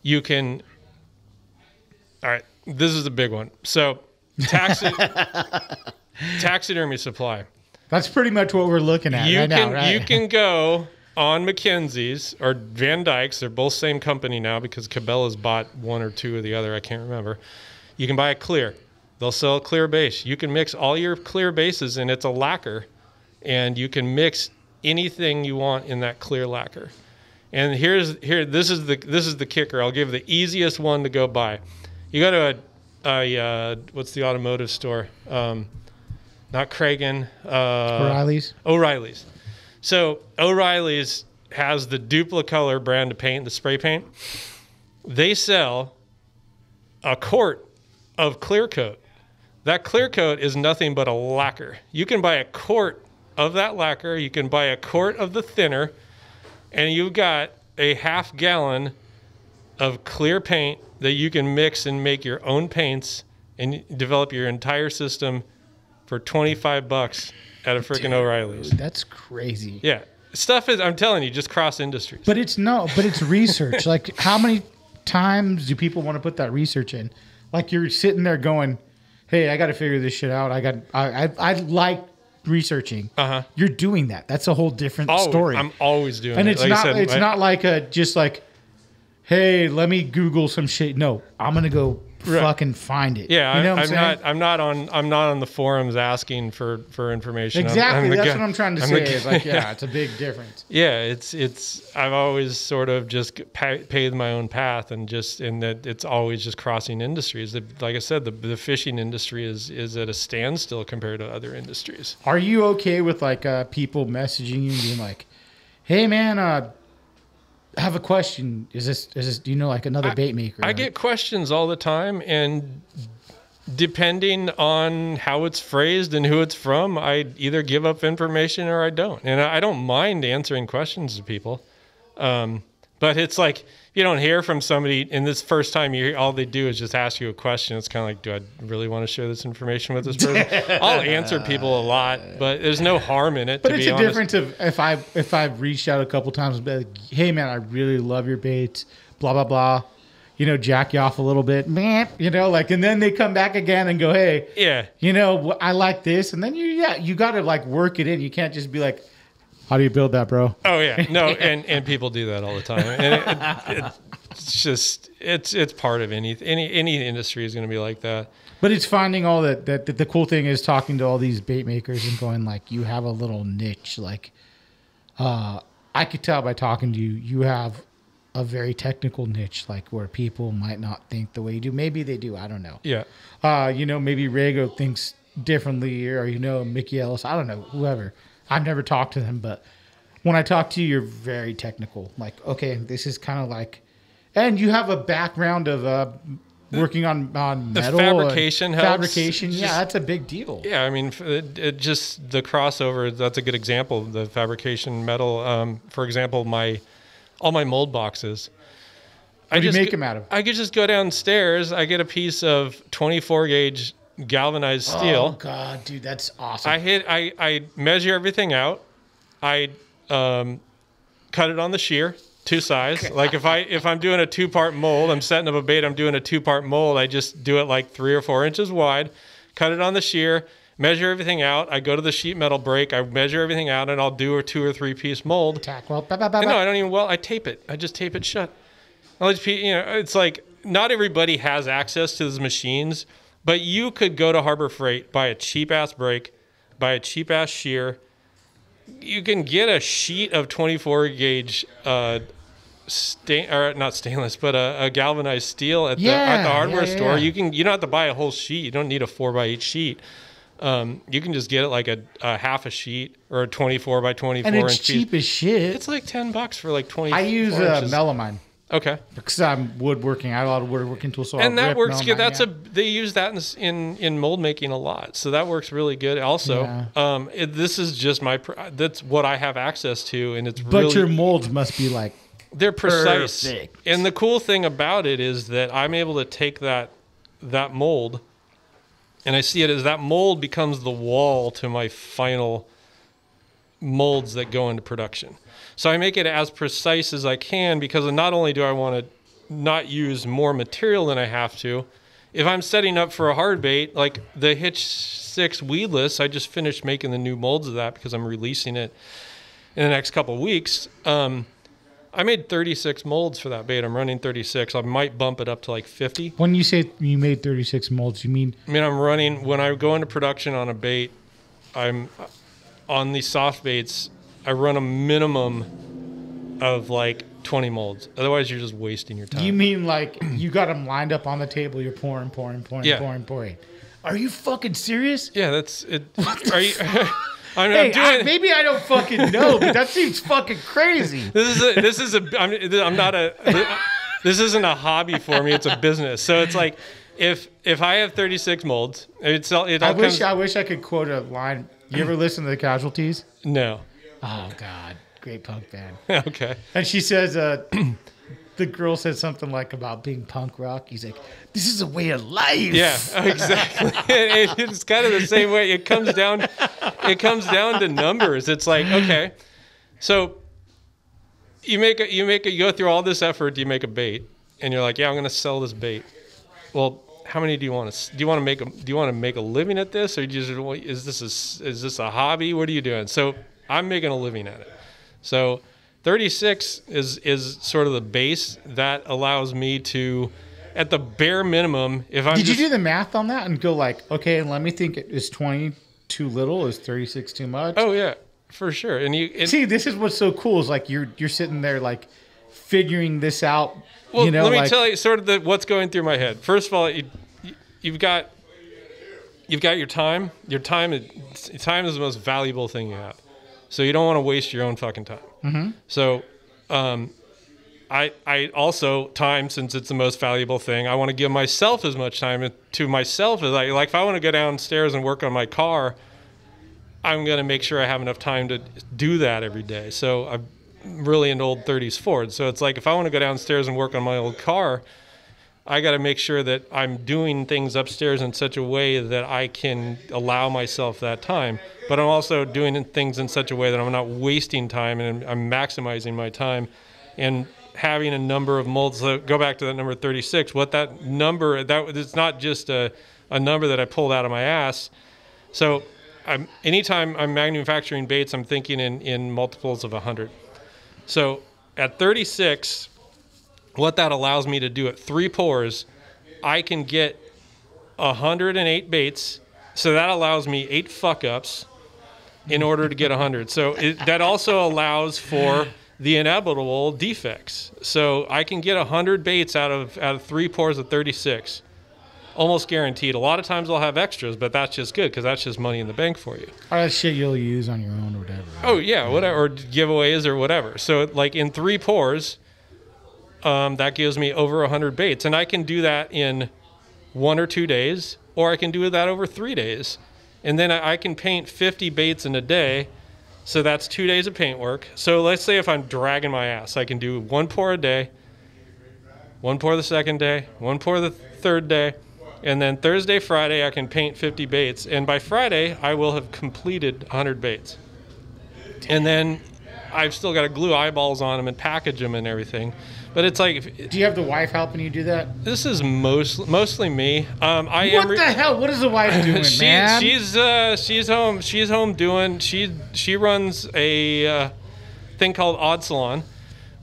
You can. All right, this is the big one. So taxidermy supply. That's pretty much what we're looking at right now, right? You can go on McKenzie's or Van Dyke's. They're both same company now because Cabela's bought one or two of the other. I can't remember. You can buy a clear. They'll sell a clear base. You can mix all your clear bases, and it's a lacquer, and you can mix anything you want in that clear lacquer. And this is the kicker. I'll give the easiest one to go buy. You go to a what's the automotive store? Not Kragen. O'Reilly's. So O'Reilly's has the Duplicolor brand of paint, the spray paint. They sell a quart of clear coat. That clear coat is nothing but a lacquer. You can buy a quart of that lacquer. You can buy a quart of the thinner, and you've got a half gallon of clear paint that you can mix and make your own paints and develop your entire system for $25 at a freaking O'Reilly's. That's crazy. Yeah. Stuff is, I'm telling you, just cross industries. But it's research. Like, how many times do people want to put that research in? Like, you're sitting there going, hey, I got to figure this shit out. I like researching. You're doing that. That's a whole different story. I'm always doing and it. It's not like just like, hey, let me Google some shit. No, I'm going to go fucking find it. Yeah, you know I'm not on the forums asking for information. Exactly. That's what I'm trying to say. It's like, it's a big difference. Yeah, it's I've always sort of just paved my own path, and that it's always just crossing industries. Like I said, the fishing industry is at a standstill compared to other industries. Are you okay with like people messaging you and being like, hey man, I have a question. Is this do you know like another bait maker? I get questions all the time, and depending on how it's phrased and who it's from, I either give up information or I don't. And I don't mind answering questions to people. But it's like, you don't hear from somebody, and this first time you hear, all they do is just ask you a question. It's kind of like, do I really want to share this information with this person? I'll answer people a lot, but there's no harm in it. But it's a difference of if I've reached out a couple times and been like, hey man, I really love your baits, blah blah blah. You know, jack you off a little bit, man. You know, like, and then they come back again and go, hey, yeah, you know, I like this, and then you got to like work it in. You can't just be like, how do you build that, bro? Oh yeah, no, and people do that all the time, and it's just it's part of any industry is going to be like that. But it's finding all that the cool thing is talking to all these bait makers and going like, you have a little niche. Like, I could tell by talking to you, you have a very technical niche, like where people might not think the way you do. Maybe they do. I don't know. Yeah. You know, maybe Rago thinks differently, or you know, Mickey Ellis. I don't know, whoever. I've never talked to them, but when I talk to you, you're very technical. Like, okay, this is kind of like, and you have a background of working on metal. The fabrication helps. Fabrication, yeah, that's a big deal. Yeah, I mean, it just the crossover. That's a good example. The fabrication metal. For example, all my mold boxes. What do you make them out of? I could just go downstairs. I get a piece of 24 gauge galvanized steel. Oh God, dude, that's awesome. I measure everything out. I cut it on the shear, 2 size. Like if I'm doing a 2-part mold, I'm setting up a bait, I'm doing a 2-part mold, I just do it like 3 or 4 inches wide, cut it on the shear, measure everything out. I go to the sheet metal break, I measure everything out, and I'll do a 2 or 3 piece mold. Tack weld. No, I don't even weld. I tape it. I just tape it shut. It's like not everybody has access to those machines. But you could go to Harbor Freight, buy a cheap-ass brake, buy a cheap-ass shear. You can get a sheet of 24-gauge, not stainless, but a galvanized steel at the hardware store. You don't have to buy a whole sheet. You don't need a 4x8 sheet. You can just get it like a half a sheet or a 24 by 24 and it's inch cheap piece. As shit. It's like $10 for like 20. I use melamine. Okay. Because I'm woodworking. I have a lot of woodworking tools. So and that works good. They use that in mold making a lot. So that works really good also. Yeah. This is just that's what I have access to. And but your molds must be like, they're precise. Perfect. And the cool thing about it is that I'm able to take that mold, and I see it as that mold becomes the wall to my final molds that go into production. So I make it as precise as I can, because not only do I want to not use more material than I have to, if I'm setting up for a hard bait, like the Hitch 6 weedless, I just finished making the new molds of that because I'm releasing it in the next couple of weeks. I made 36 molds for that bait. I'm running 36. I might bump it up to like 50. When you say you made 36 molds, you mean? I mean, I'm running, when I go into production on a bait, I'm on these soft baits, I run a minimum of like 20 molds. Otherwise, you're just wasting your time. You mean like you got them lined up on the table, you're pouring. Are you fucking serious? Yeah, that's it. Are you... maybe I don't fucking know, but that seems fucking crazy. This isn't a hobby for me. It's a business. So it's like, if I have 36 molds, I wish I could quote a line. You ever listen to the Casualties? No. Oh God, great punk band. Okay. And she says, the girl said something like about being punk rock. He's like, this is a way of life. Yeah, exactly. It's kind of the same way. It comes down to numbers. It's like, okay, so you go through all this effort, you make a bait, and you're like, yeah, I'm going to sell this bait. Well, how many do you want to? Do you want to make a living at this, or is this a hobby? What are you doing? So I'm making a living at it. So 36 is sort of the base that allows me to, at the bare minimum, if I'm. Did you do the math on that and go like, okay, let me think, is 20 too little? Is 36 too much? Oh yeah, for sure. And see, this is what's so cool is like you're sitting there like figuring this out. Well, let me tell you sort of what's going through my head. First of all, you've got your time. Your time is the most valuable thing you have. So you don't want to waste your own fucking time. Mm-hmm. So, I also, time, since it's the most valuable thing, I want to give myself as much time to myself as like if I want to go downstairs and work on my car, I'm going to make sure I have enough time to do that every day. So I'm really into old 30s Ford. So it's like if I want to go downstairs and work on my old car, I got to make sure that I'm doing things upstairs in such a way that I can allow myself that time. But I'm also doing things in such a way that I'm not wasting time and I'm maximizing my time. And having a number of molds, so go back to that number 36, what that number, it's not just a number that I pulled out of my ass. So anytime I'm manufacturing baits, I'm thinking in multiples of 100. So at 36, what that allows me to do at 3 pours, I can get 108 baits. So that allows me 8 fuck-ups in order to get 100. So that also allows for the inevitable defects. So I can get 100 baits out of 3 pours of 36. Almost guaranteed. A lot of times I'll have extras, but that's just good because that's just money in the bank for you. Or that shit you'll use on your own or whatever. Right? Oh, yeah, whatever. Or giveaways or whatever. So like in 3 pours, that gives me over 100 baits. And I can do that in 1 or 2 days, or I can do that over 3 days. And then I can paint 50 baits in a day. So that's 2 days of paint work. So let's say if I'm dragging my ass, I can do 1 pour a day, 1 pour the second day, 1 pour the third day, and then Thursday, Friday, I can paint 50 baits. And by Friday, I will have completed 100 baits. And then I've still got to glue eyeballs on them and package them and everything. But it's like, do you have the wife helping you do that? This is mostly me. What the hell? What is the wife doing, man? She's home. She's home doing. She runs a thing called Odd Salon.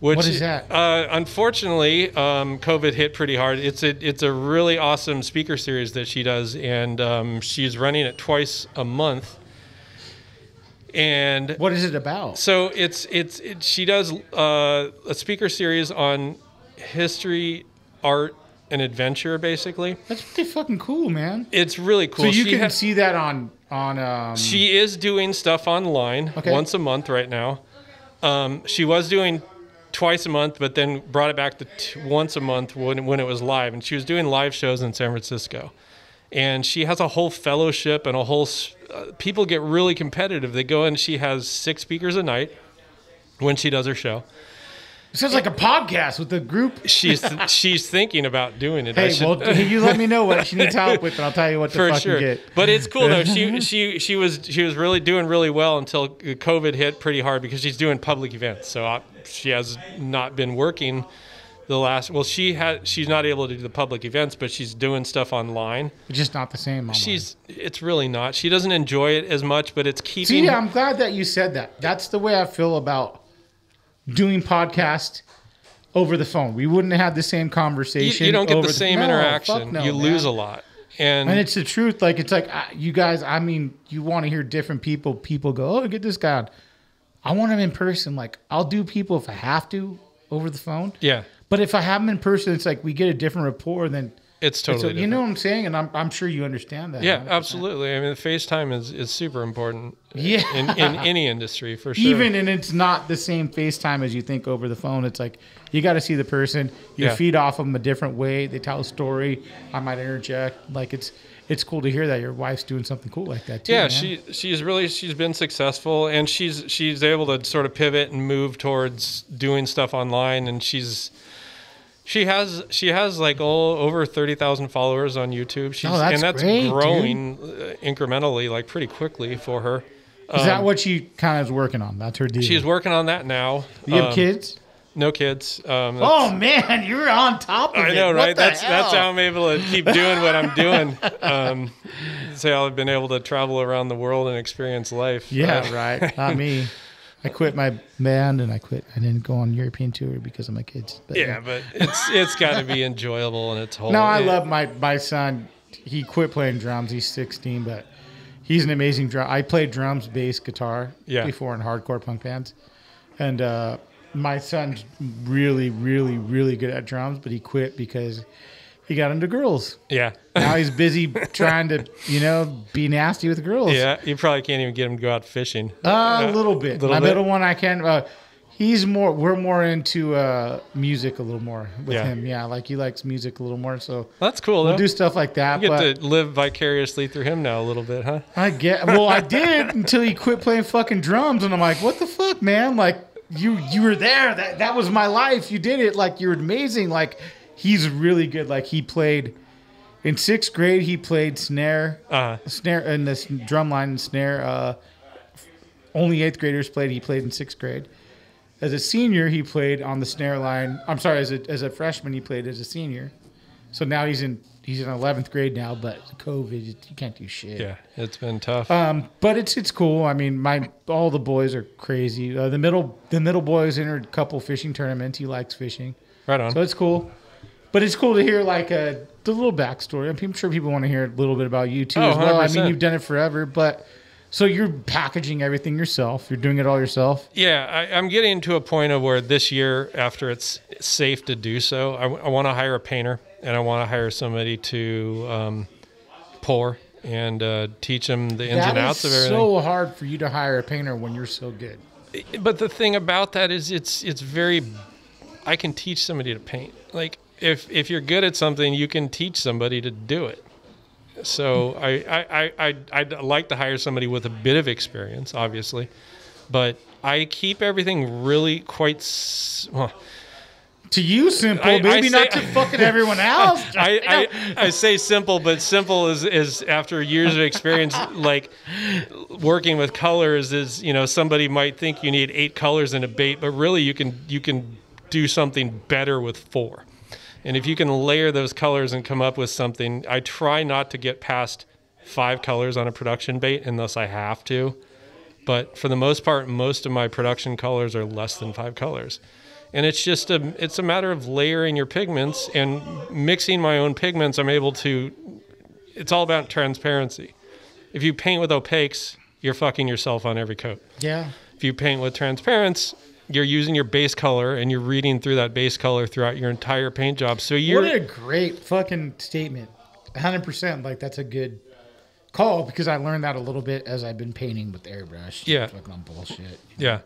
What is that? Unfortunately, COVID hit pretty hard. It's a really awesome speaker series that she does, and she's running it twice a month. And what is it about? So she does a speaker series on history, art, and adventure, basically. That's pretty fucking cool, man. It's really cool. So you can see that on. She is doing stuff online once a month right now. She was doing twice a month, but then brought it back to once a month when it was live. And she was doing live shows in San Francisco. And she has a whole fellowship and a whole people get really competitive. They go in, she has 6 speakers a night when she does her show. It sounds like a podcast with a group. She's thinking about doing it. Hey, well, you let me know what she needs help with, and I'll tell you what to fucking get. But it's cool though. She was really doing really well until COVID hit pretty hard because she's doing public events. So she has not been working the last. Well, she's not able to do the public events, but she's doing stuff online. It's just not the same. Online. It's really not. She doesn't enjoy it as much, but it's keeping. See, I'm glad that you said that. That's the way I feel about doing podcast over the phone. We wouldn't have had the same conversation. You don't get the same interaction. No, you lose a lot. And it's the truth. Like, it's like, you guys, I mean, you want to hear different people. People go, oh, get this guy on. I want him in person. Like, I'll do people if I have to over the phone. Yeah. But if I have them in person, it's like we get a different rapport than... It's totally different. You know what I'm saying? And I'm sure you understand that. Yeah, 100%. Absolutely. I mean, FaceTime is super important in any industry, for sure. Even, and it's not the same FaceTime as you think over the phone. It's like, you got to see the person. You feed off them a different way. They tell a story. I might interject. Like, it's cool to hear that your wife's doing something cool like that too. Yeah, man. she's been successfover, and she's able to sort of pivot and move towards doing stuff online, and she has like over 30,000 followers on YouTube. That's great, growing incrementally, like pretty quickly for her. Is that what she kind of is working on? That's her deal. She's working on that now. You have kids? No kids. Oh man, you're on top of it. I know, right? That's how I'm able to keep doing what I'm doing. I've been able to travel around the world and experience life. Yeah, right. Not me. I quit my band and I didn't go on European tour because of my kids. But it's got to be enjoyable and it's whole. No, I love my son. He quit playing drums. He's 16, but he's an amazing drum. I played drums, bass, guitar before in hardcore punk bands. And my son's really, really, really good at drums, but he quit because he got into girls. Yeah. Now he's busy trying to, be nasty with girls. Yeah. You probably can't even get him to go out fishing. A little bit. My middle one, I can. We're more into music a little more with him. Yeah. Like he likes music a little more. So that's cool. We'll do stuff like that. You get to live vicariously through him now a little bit, huh? I did until he quit playing fucking drums. And I'm like, what the fuck, man? Like you were there. That was my life. You did it. Like you're amazing. Like, he's really good. Like he played in 6th grade. He played snare and this drum line and snare. Only 8th graders played. He played in 6th grade. As a senior, he played on the snare line. I'm sorry, as a freshman, he played as a senior. So now he's in 11th grade now. But COVID, you can't do shit. Yeah, it's been tough. But it's cool. I mean, all the boys are crazy. The middle boys entered a couple fishing tournaments. He likes fishing. Right on. So it's cool. But it's cool to hear like the little backstory. I'm sure people want to hear a little bit about you too as well. 100%. I mean, you've done it forever, but so you're packaging everything yourself. You're doing it all yourself. Yeah, I'm getting to a point of where this year, after it's safe to do so, I want to hire a painter and I want to hire somebody to pour and teach them the ins and outs of everything. It's so hard for you to hire a painter when you're so good. But the thing about that is, it's very. I can teach somebody to paint. Like, if you're good at something, you can teach somebody to do it. So I'd like to hire somebody with a bit of experience, obviously, but I keep everything really quite to you simple, maybe not to fucking everyone else. I say simple, but simple is after years of experience, like working with colors is, somebody might think you need 8 colors in a bait, but really you can do something better with 4. And if you can layer those colors and come up with something, I try not to get past 5 colors on a production bait unless I have to. But for the most part, most of my production colors are less than 5 colors. And it's just it's a matter of layering your pigments and mixing my own pigments. It's all about transparency. If you paint with opaques, you're fucking yourself on every coat. Yeah. If you paint with transparents, you're using your base color and you're reading through that base color throughout your entire paint job. So what a great fucking statement. 100%. Like, that's a good call because I learned that a little bit as I've been painting with airbrush. Yeah. Fucking on bullshit. Yeah.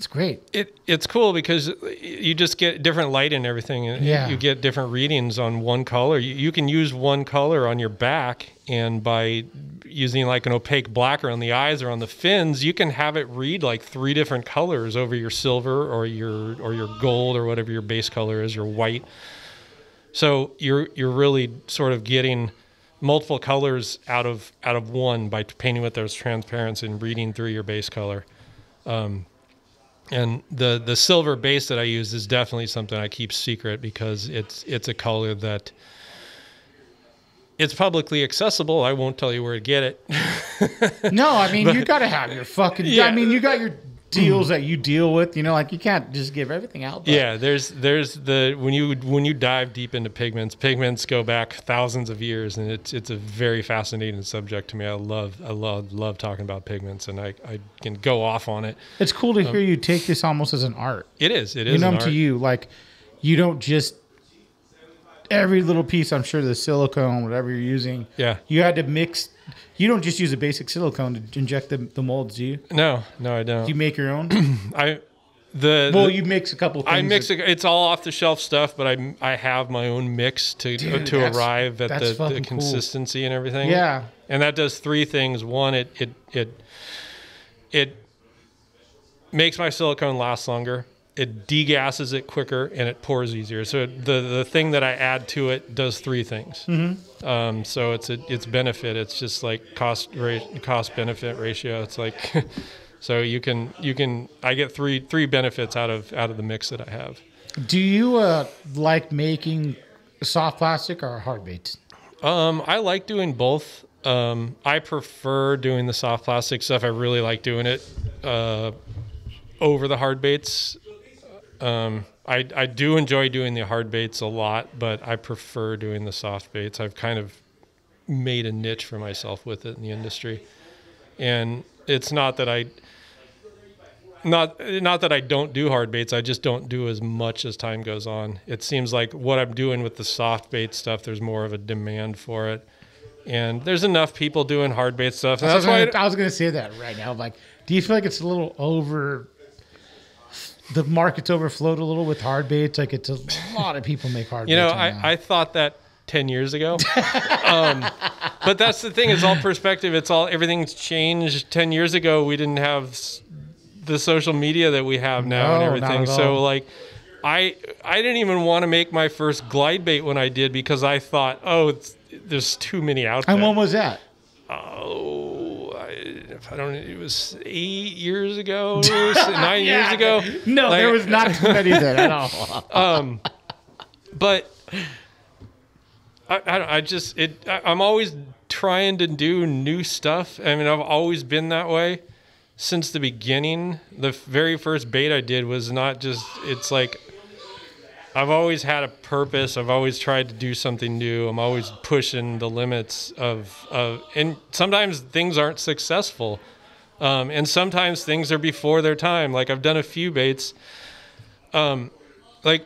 It's great. It's cool because you just get different light and everything. And you get different readings on one color. You can use one color on your back, and by using like an opaque black around the eyes or on the fins, you can have it read like 3 different colors over your silver or your gold or whatever your base color is, your white. So you're really sort of getting multiple colors out of one by painting with those transparents and reading through your base color. And the silver base that I use is definitely something I keep secret because it's a color that it's publicly accessible. I won't tell you where to get it. No, I mean, you got to have your fucking... Yeah. I mean, you got your deals that you deal with, you know, like you can't just give everything out. But. Yeah, there's the... When you dive deep into pigments go back thousands of years, and it's a very fascinating subject to me. I love talking about pigments, and I can go off on it. It's cool to hear you take this almost as an art. It is. You know, to you, like, you don't just... Every little piece, I'm sure the silicone, whatever you're using, you had to mix. You don't just use a basic silicone to inject the molds, do you? No, I don't. Do you make your own? You mix a couple things. It's all off the shelf stuff, but I have my own mix to arrive at the consistency and everything. Yeah, and that does 3 things. One, it makes my silicone last longer. It degasses it quicker, and it pours easier. So the thing that I add to it does 3 things. Mm-hmm. So it's benefit. It's just like cost benefit ratio. It's like so you can I get three benefits out of the mix that I have. Do you like making soft plastic or hard baits? I like doing both. I prefer doing the soft plastic stuff. I really like doing it over the hard baits. I do enjoy doing the hard baits a lot, but I prefer doing the soft baits. I've kind of made a niche for myself with it in the industry. And it's not that I don't do hard baits. I just don't do as much as time goes on. It seems like what I'm doing with the soft bait stuff, there's more of a demand for it. And there's enough people doing hard bait stuff. And I was going to say that right now. Like, do you feel like it's a little the market's overflowed a little with hard baits? Like, it's a lot of people make hard baits. You know, I thought that 10 years ago. But that's the thing. It's all perspective. Everything's changed. 10 years ago, we didn't have the social media that we have now and everything. So, like, I didn't even want to make my first glide bait when I did because I thought, there's too many out there. And when was that? It was 8 years ago, 9 years ago. No, there was not too many then at all. But I'm always trying to do new stuff. I mean, I've always been that way since the beginning. The very first bait I did was not just, it's like, I've always had a purpose. I've always tried to do something new. I'm always pushing the limits and sometimes things aren't successful. And sometimes things are before their time. Like, I've done a few baits. Like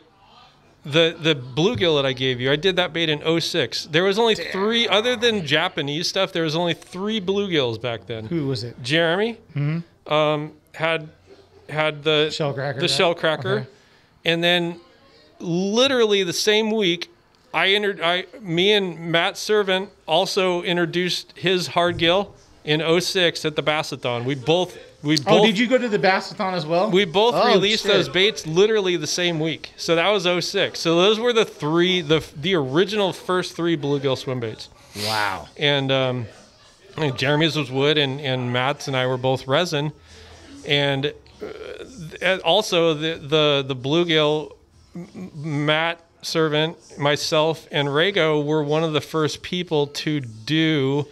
the bluegill that I gave you, I did that bait in 2006. There was only 3, other than Japanese stuff, there was only 3 bluegills back then. Who was it? Jeremy. Mm-hmm. Had the shellcracker. The shellcracker. Okay. And then literally the same week, me and Matt Servant also introduced his hardgill in 2006 at the Bassathon. We both. Oh, did you go to the Bassathon as well? We both released those baits literally the same week. So that was 2006. So those were the original first 3 bluegill swim baits. Wow. And Jeremy's was wood, and Matt's and I were both resin. And also the bluegill, Matt Servant, myself, and Rago were one of the first people to do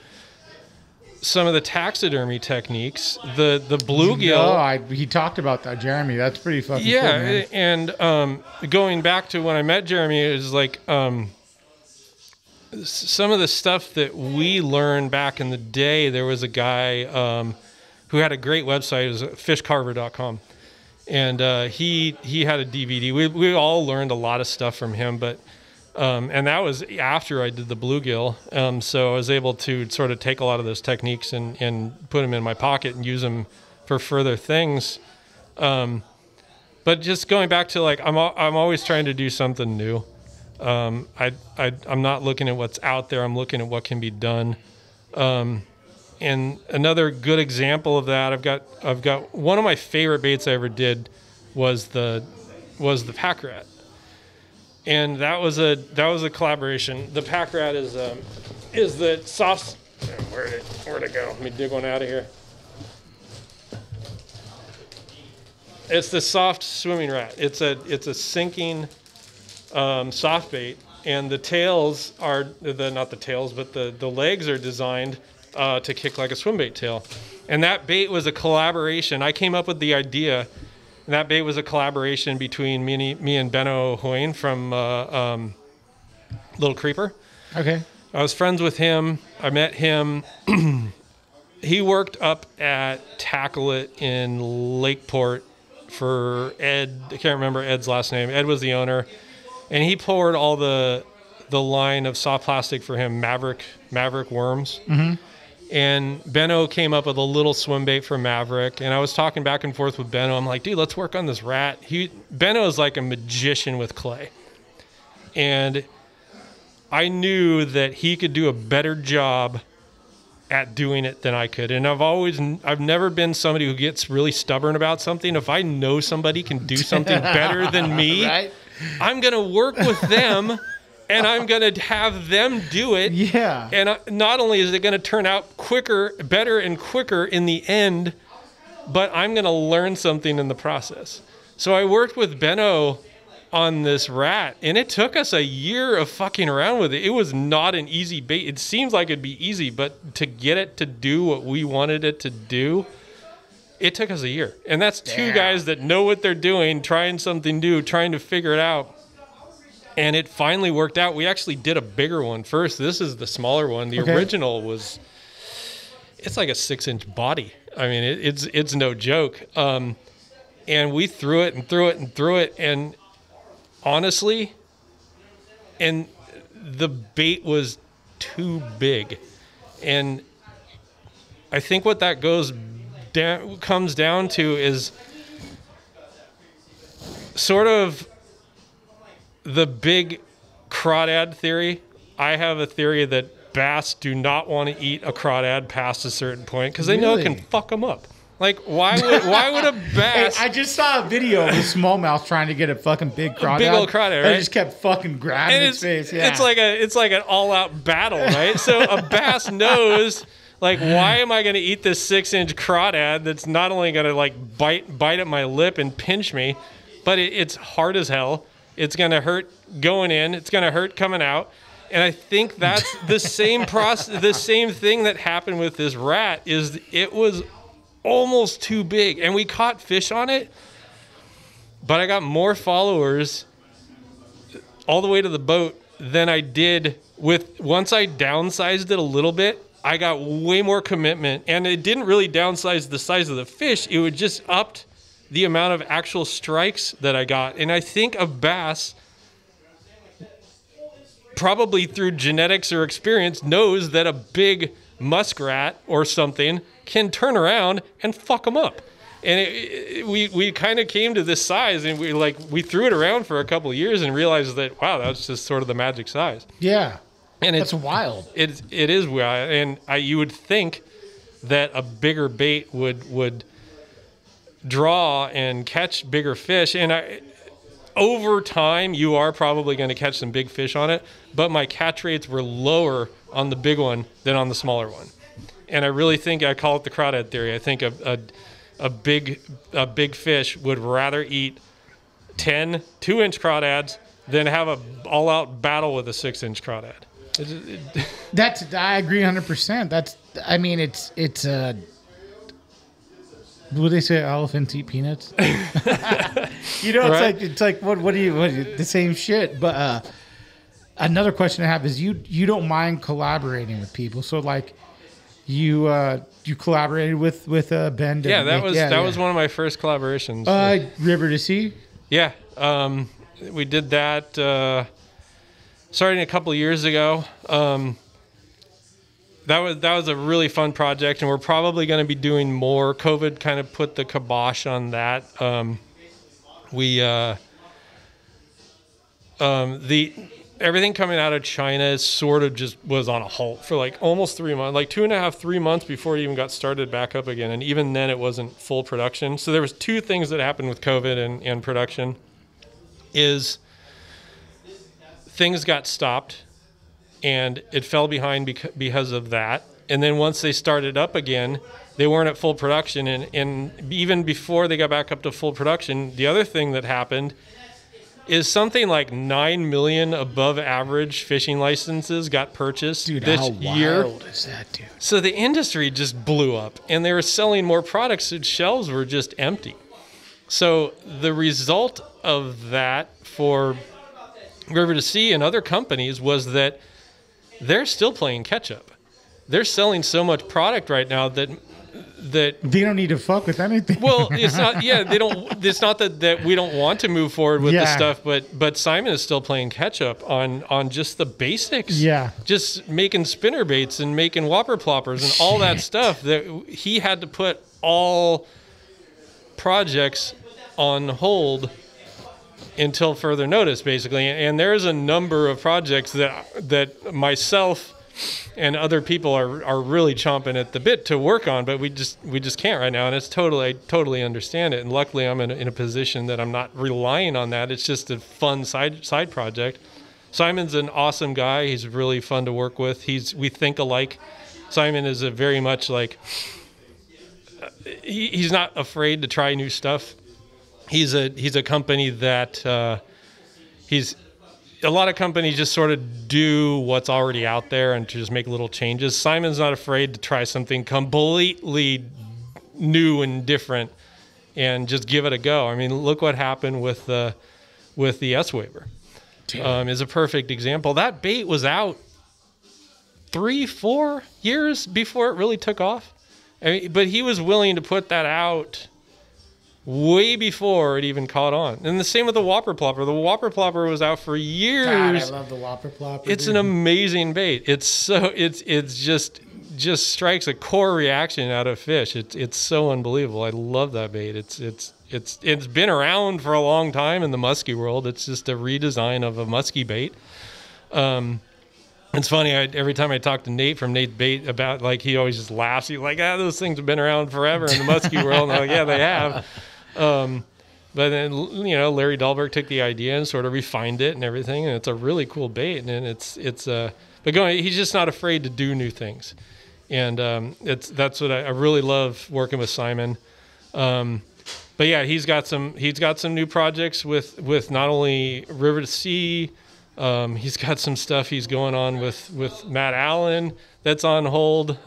some of the taxidermy techniques. The bluegill. He talked about that, Jeremy. That's pretty fucking cool, man. And going back to when I met Jeremy, it was like some of the stuff that we learned back in the day. There was a guy who had a great website. It was fishcarver.com. And he had a DVD. We all learned a lot of stuff from him, but and that was after I did the bluegill. So I was able to sort of take a lot of those techniques and put them in my pocket and use them for further things. But just going back to like, I'm always trying to do something new. I'm not looking at what's out there. I'm looking at what can be done. And another good example of that, I've got one of my favorite baits I ever did was the pack rat. And that was a collaboration. The pack rat is the soft. Where'd it go? Let me dig one out of here. It's the soft swimming rat. It's a sinking soft bait, and the tails are not the tails, but the legs are designed to kick like a swim bait tail. And that bait was a collaboration. I came up with the idea. And that bait was a collaboration between me and Benno Hoyne from Little Creeper. Okay. I was friends with him. I met him. He worked up at Tackle It in Lakeport for Ed. I can't remember Ed's last name. Ed was the owner. And he poured all the line of soft plastic for him, Maverick worms. Mm-hmm. And Benno came up with a little swim bait for Maverick. And I was talking back and forth with Benno. I'm like, dude, let's work on this rat. Benno is like a magician with clay. And I knew that he could do a better job at doing it than I could. And I've never been somebody who gets really stubborn about something. If I know somebody can do something better than me, right? I'm going to work with them. And I'm going to have them do it. Yeah. And not only is it going to turn out better and quicker in the end, but I'm going to learn something in the process. So I worked with Benno on this rat, and it took us a year of fucking around with it. It was not an easy bait. It seems like it'd be easy, but to get it to do what we wanted it to do, it took us a year. And that's two guys that know what they're doing, trying something new, trying to figure it out. And it finally worked out. We actually did a bigger one first. This is the smaller one. The original it's like a 6-inch body. I mean, it's no joke. And we threw it and threw it and threw it. And honestly, and the bait was too big. And I think what that comes down to is sort of the big crawdad theory. I have a theory that bass do not want to eat a crawdad past a certain point because they know it can fuck them up. Like, why would a bass... Hey, I just saw a video of a smallmouth trying to get a fucking big crawdad. A big old crawdad, right? They just kept fucking grabbing its face. Yeah. It's like an all-out battle, right? So a bass knows, like, why am I going to eat this 6-inch crawdad that's not only going to, like, bite at my lip and pinch me, but it's hard as hell. It's going to hurt going in. It's going to hurt coming out. And I think that's the same process. The same thing that happened with this rat is it was almost too big. And we caught fish on it. But I got more followers all the way to the boat than I did once I downsized it a little bit. I got way more commitment. And it didn't really downsize the size of the fish. It would just upped the amount of actual strikes that I got. And I think a bass, probably through genetics or experience, knows that a big muskrat or something can turn around and fuck them up. And we kind of came to this size, and we threw it around for a couple of years and realized that, wow, that was just sort of the magic size. Yeah. And that's wild. It is wild. And you would think that a bigger bait would draw and catch bigger fish, and over time you are probably going to catch some big fish on it, but my catch rates were lower on the big one than on the smaller one. And I really think, I call it the crawdad theory, I think a big fish would rather eat 10 2-inch crawdads than have a all-out battle with a 6-inch crawdad. I agree 100%. It's would they say elephants eat peanuts? It's like what the same shit. But another question I have is you don't mind collaborating with people. So like you collaborated with Ben. Yeah, that was one of my first collaborations. River to Sea. Yeah, we did that starting a couple of years ago. That was a really fun project, and we're probably going to be doing more. COVID kind of put the kibosh on that. We everything coming out of China sort of just was on a halt for like almost 3 months, like 2.5, 3 months before it even got started back up again. And even then it wasn't full production. So there was two things that happened with COVID and production is things got stopped and it fell behind because of that. And then once they started up again, they weren't at full production. And even before they got back up to full production, the other thing that happened is something like 9 million above average fishing licenses got purchased this year. How wild is that, dude? So the industry just blew up, and they were selling more products, so shelves were just empty. So the result of that for River to Sea and other companies was that they're still playing catch up. They're selling so much product right now that they don't need to fuck with anything. Well, it's not. Yeah, they don't. It's not that we don't want to move forward with the stuff, but Simon is still playing catch up on just the basics. Yeah, just making spinner baits and making whopper ploppers and all that stuff. That he had to put all projects on hold until further notice, basically. And there's a number of projects that myself and other people are really chomping at the bit to work on, but we just can't right now. And it's I totally understand it. And luckily I'm in a position that I'm not relying on that. It's just a fun side project. Simon's an awesome guy. He's really fun to work with. We think alike. Simon is a very much like, he's not afraid to try new stuff. He's a company that, a lot of companies just sort of do what's already out there and to just make little changes. Simon's not afraid to try something completely new and different and just give it a go. I mean, look what happened with the S-Waver. Is a perfect example. That bait was out 3-4 years before it really took off. I mean, but he was willing to put that out way before it even caught on. And the same with the whopper plopper. The whopper plopper was out for years. God, I love the whopper plopper. It's an amazing bait. It's just strikes a core reaction out of fish. It's so unbelievable. I love that bait. It's been around for a long time in the muskie world. It's just a redesign of a muskie bait. It's funny, every time I talk to Nate from Nate's Bait about, like, he always just laughs. He's like, those things have been around forever in the muskie world. And I'm like, yeah, they have. But then, Larry Dahlberg took the idea and sort of refined it and everything, and it's a really cool bait. And he's just not afraid to do new things, and that's what I really love working with Simon. But yeah, he's got some new projects with not only River to Sea. He's got some stuff he's going on with Matt Allen that's on hold,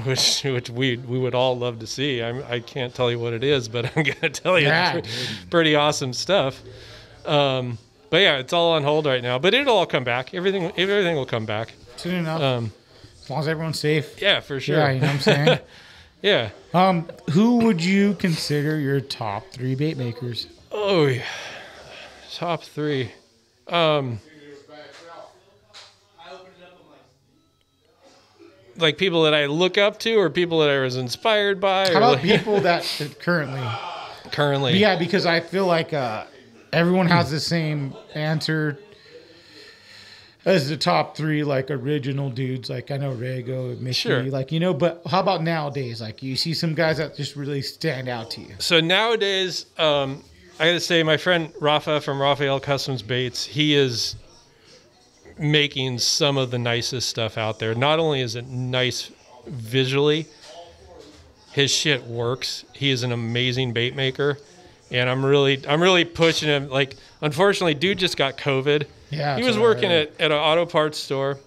which we would all love to see. I can't tell you what it is, but I'm gonna tell you it's pretty awesome stuff. But yeah, it's all on hold right now. But it'll all come back. Everything will come back soon enough. As long as everyone's safe. Yeah, for sure. Yeah, you know what I'm saying. Yeah. Who would you consider your top 3 bait makers? Oh yeah, top 3. Like people that I look up to, or people that I was inspired by? How about people that currently? Currently. Yeah, because I feel like everyone has the same answer as the top 3, like, original dudes. Like, I know Rego, Mickey, sure. But how about nowadays? Like, you see some guys that just really stand out to you. So nowadays, I got to say, my friend Rafa from Raphael Customs Baits, he is making some of the nicest stuff out there. Not only is it nice visually, his shit works. He is an amazing bait maker, and I'm really pushing him. Like, unfortunately, dude just got COVID. Yeah, he was working at an auto parts store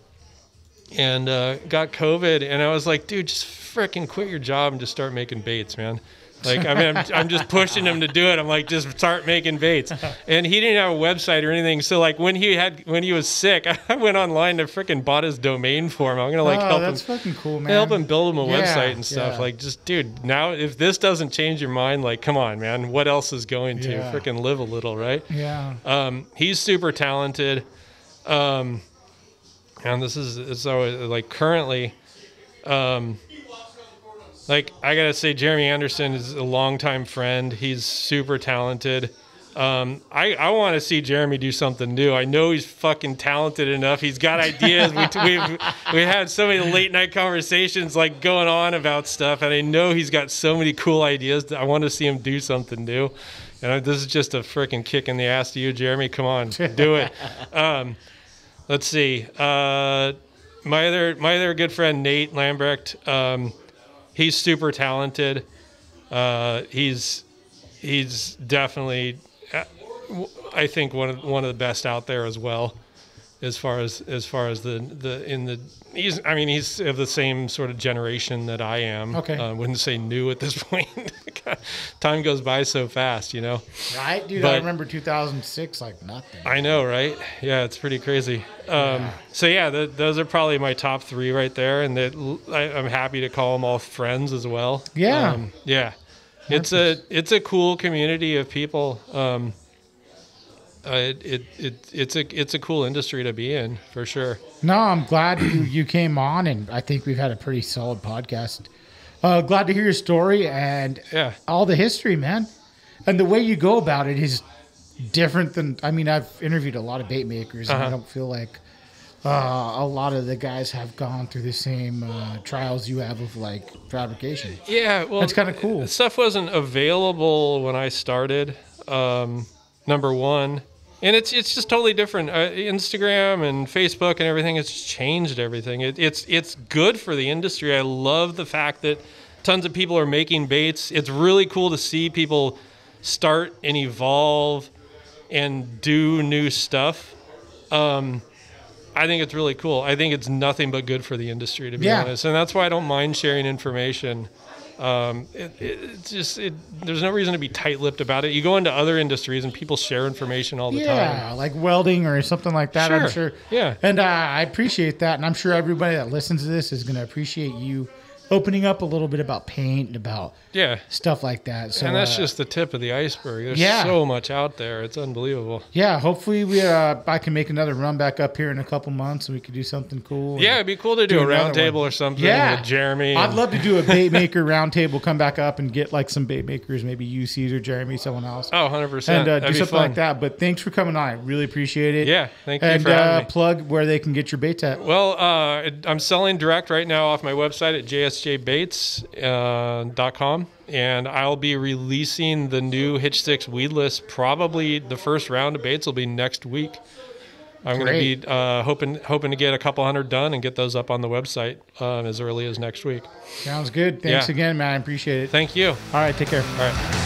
and got COVID, and I was like, dude, just freaking quit your job and just start making baits, man. Like, I mean, I'm just pushing him to do it. I'm like, just start making baits. And he didn't have a website or anything. So, like, when he was sick, I went online and freaking bought his domain for him. I'm gonna help him. That's fucking cool, man. Help him build him a website and stuff. Like, just, dude, now if this doesn't change your mind, like, come on, man, what else is going to freaking live a little, right? Yeah. He's super talented. And it's always like currently. Like, I gotta say, Jeremy Anderson is a longtime friend. He's super talented. I want to see Jeremy do something new. I know he's fucking talented enough. He's got ideas. We had so many late night conversations like going on about stuff, and I know he's got so many cool ideas that I want to see him do something new. And this is just a freaking kick in the ass to you, Jeremy. Come on, do it. Let's see. My other good friend Nate Lambrecht. He's super talented. He's definitely, I think, one of the best out there as well, as far as he's of the same sort of generation that I am. Okay. Wouldn't say new at this point. Time goes by so fast, you know. Right, dude. I remember 2006 like nothing. I know, right? Yeah, it's pretty crazy. So yeah, those are probably my top 3 right there, and I'm happy to call them all friends as well. Yeah. Yeah. It's a cool community of people. It's a cool industry to be in for sure. No, I'm glad you came on, and I think we've had a pretty solid podcast. Glad to hear your story and all the history, man. And the way you go about it is different than, I've interviewed a lot of bait makers, and I don't feel like a lot of the guys have gone through the same trials you have of like fabrication. Yeah, well, that's kind of cool. Stuff wasn't available when I started. Number one, and it's just totally different. Instagram and Facebook and everything has changed everything. It's good for the industry. I love the fact that tons of people are making baits. It's really cool to see people start and evolve and do new stuff. I think it's really cool. I think it's nothing but good for the industry, to be honest. And that's why I don't mind sharing information. There's no reason to be tight-lipped about it. You go into other industries and people share information all the time. Yeah, like welding or something like that, I'm sure. Yeah. And I appreciate that. And I'm sure everybody that listens to this is going to appreciate you opening up a little bit about paint and about stuff like that. So, and that's just the tip of the iceberg. There's so much out there. It's unbelievable. Yeah, hopefully I can make another run back up here in a couple months and we could do something cool. Yeah, it'd be cool to do a round table or something with Jeremy. I'd love to do a bait maker round table, come back up and get like some bait makers, maybe you, Caesar, Jeremy, someone else. Oh, 100%. And do something like that. But thanks for coming on. I really appreciate it. Yeah, thank you for having me. Plug where they can get your baits at. Well, I'm selling direct right now off my website at JSJBaits.com, and I'll be releasing the new Hitch 6 weedless. Probably the first round of baits will be next week. I'm going to be hoping to get a couple hundred done and get those up on the website as early as next week. Sounds good. Thanks again, man. I appreciate it. Thank you. All right, take care. All right.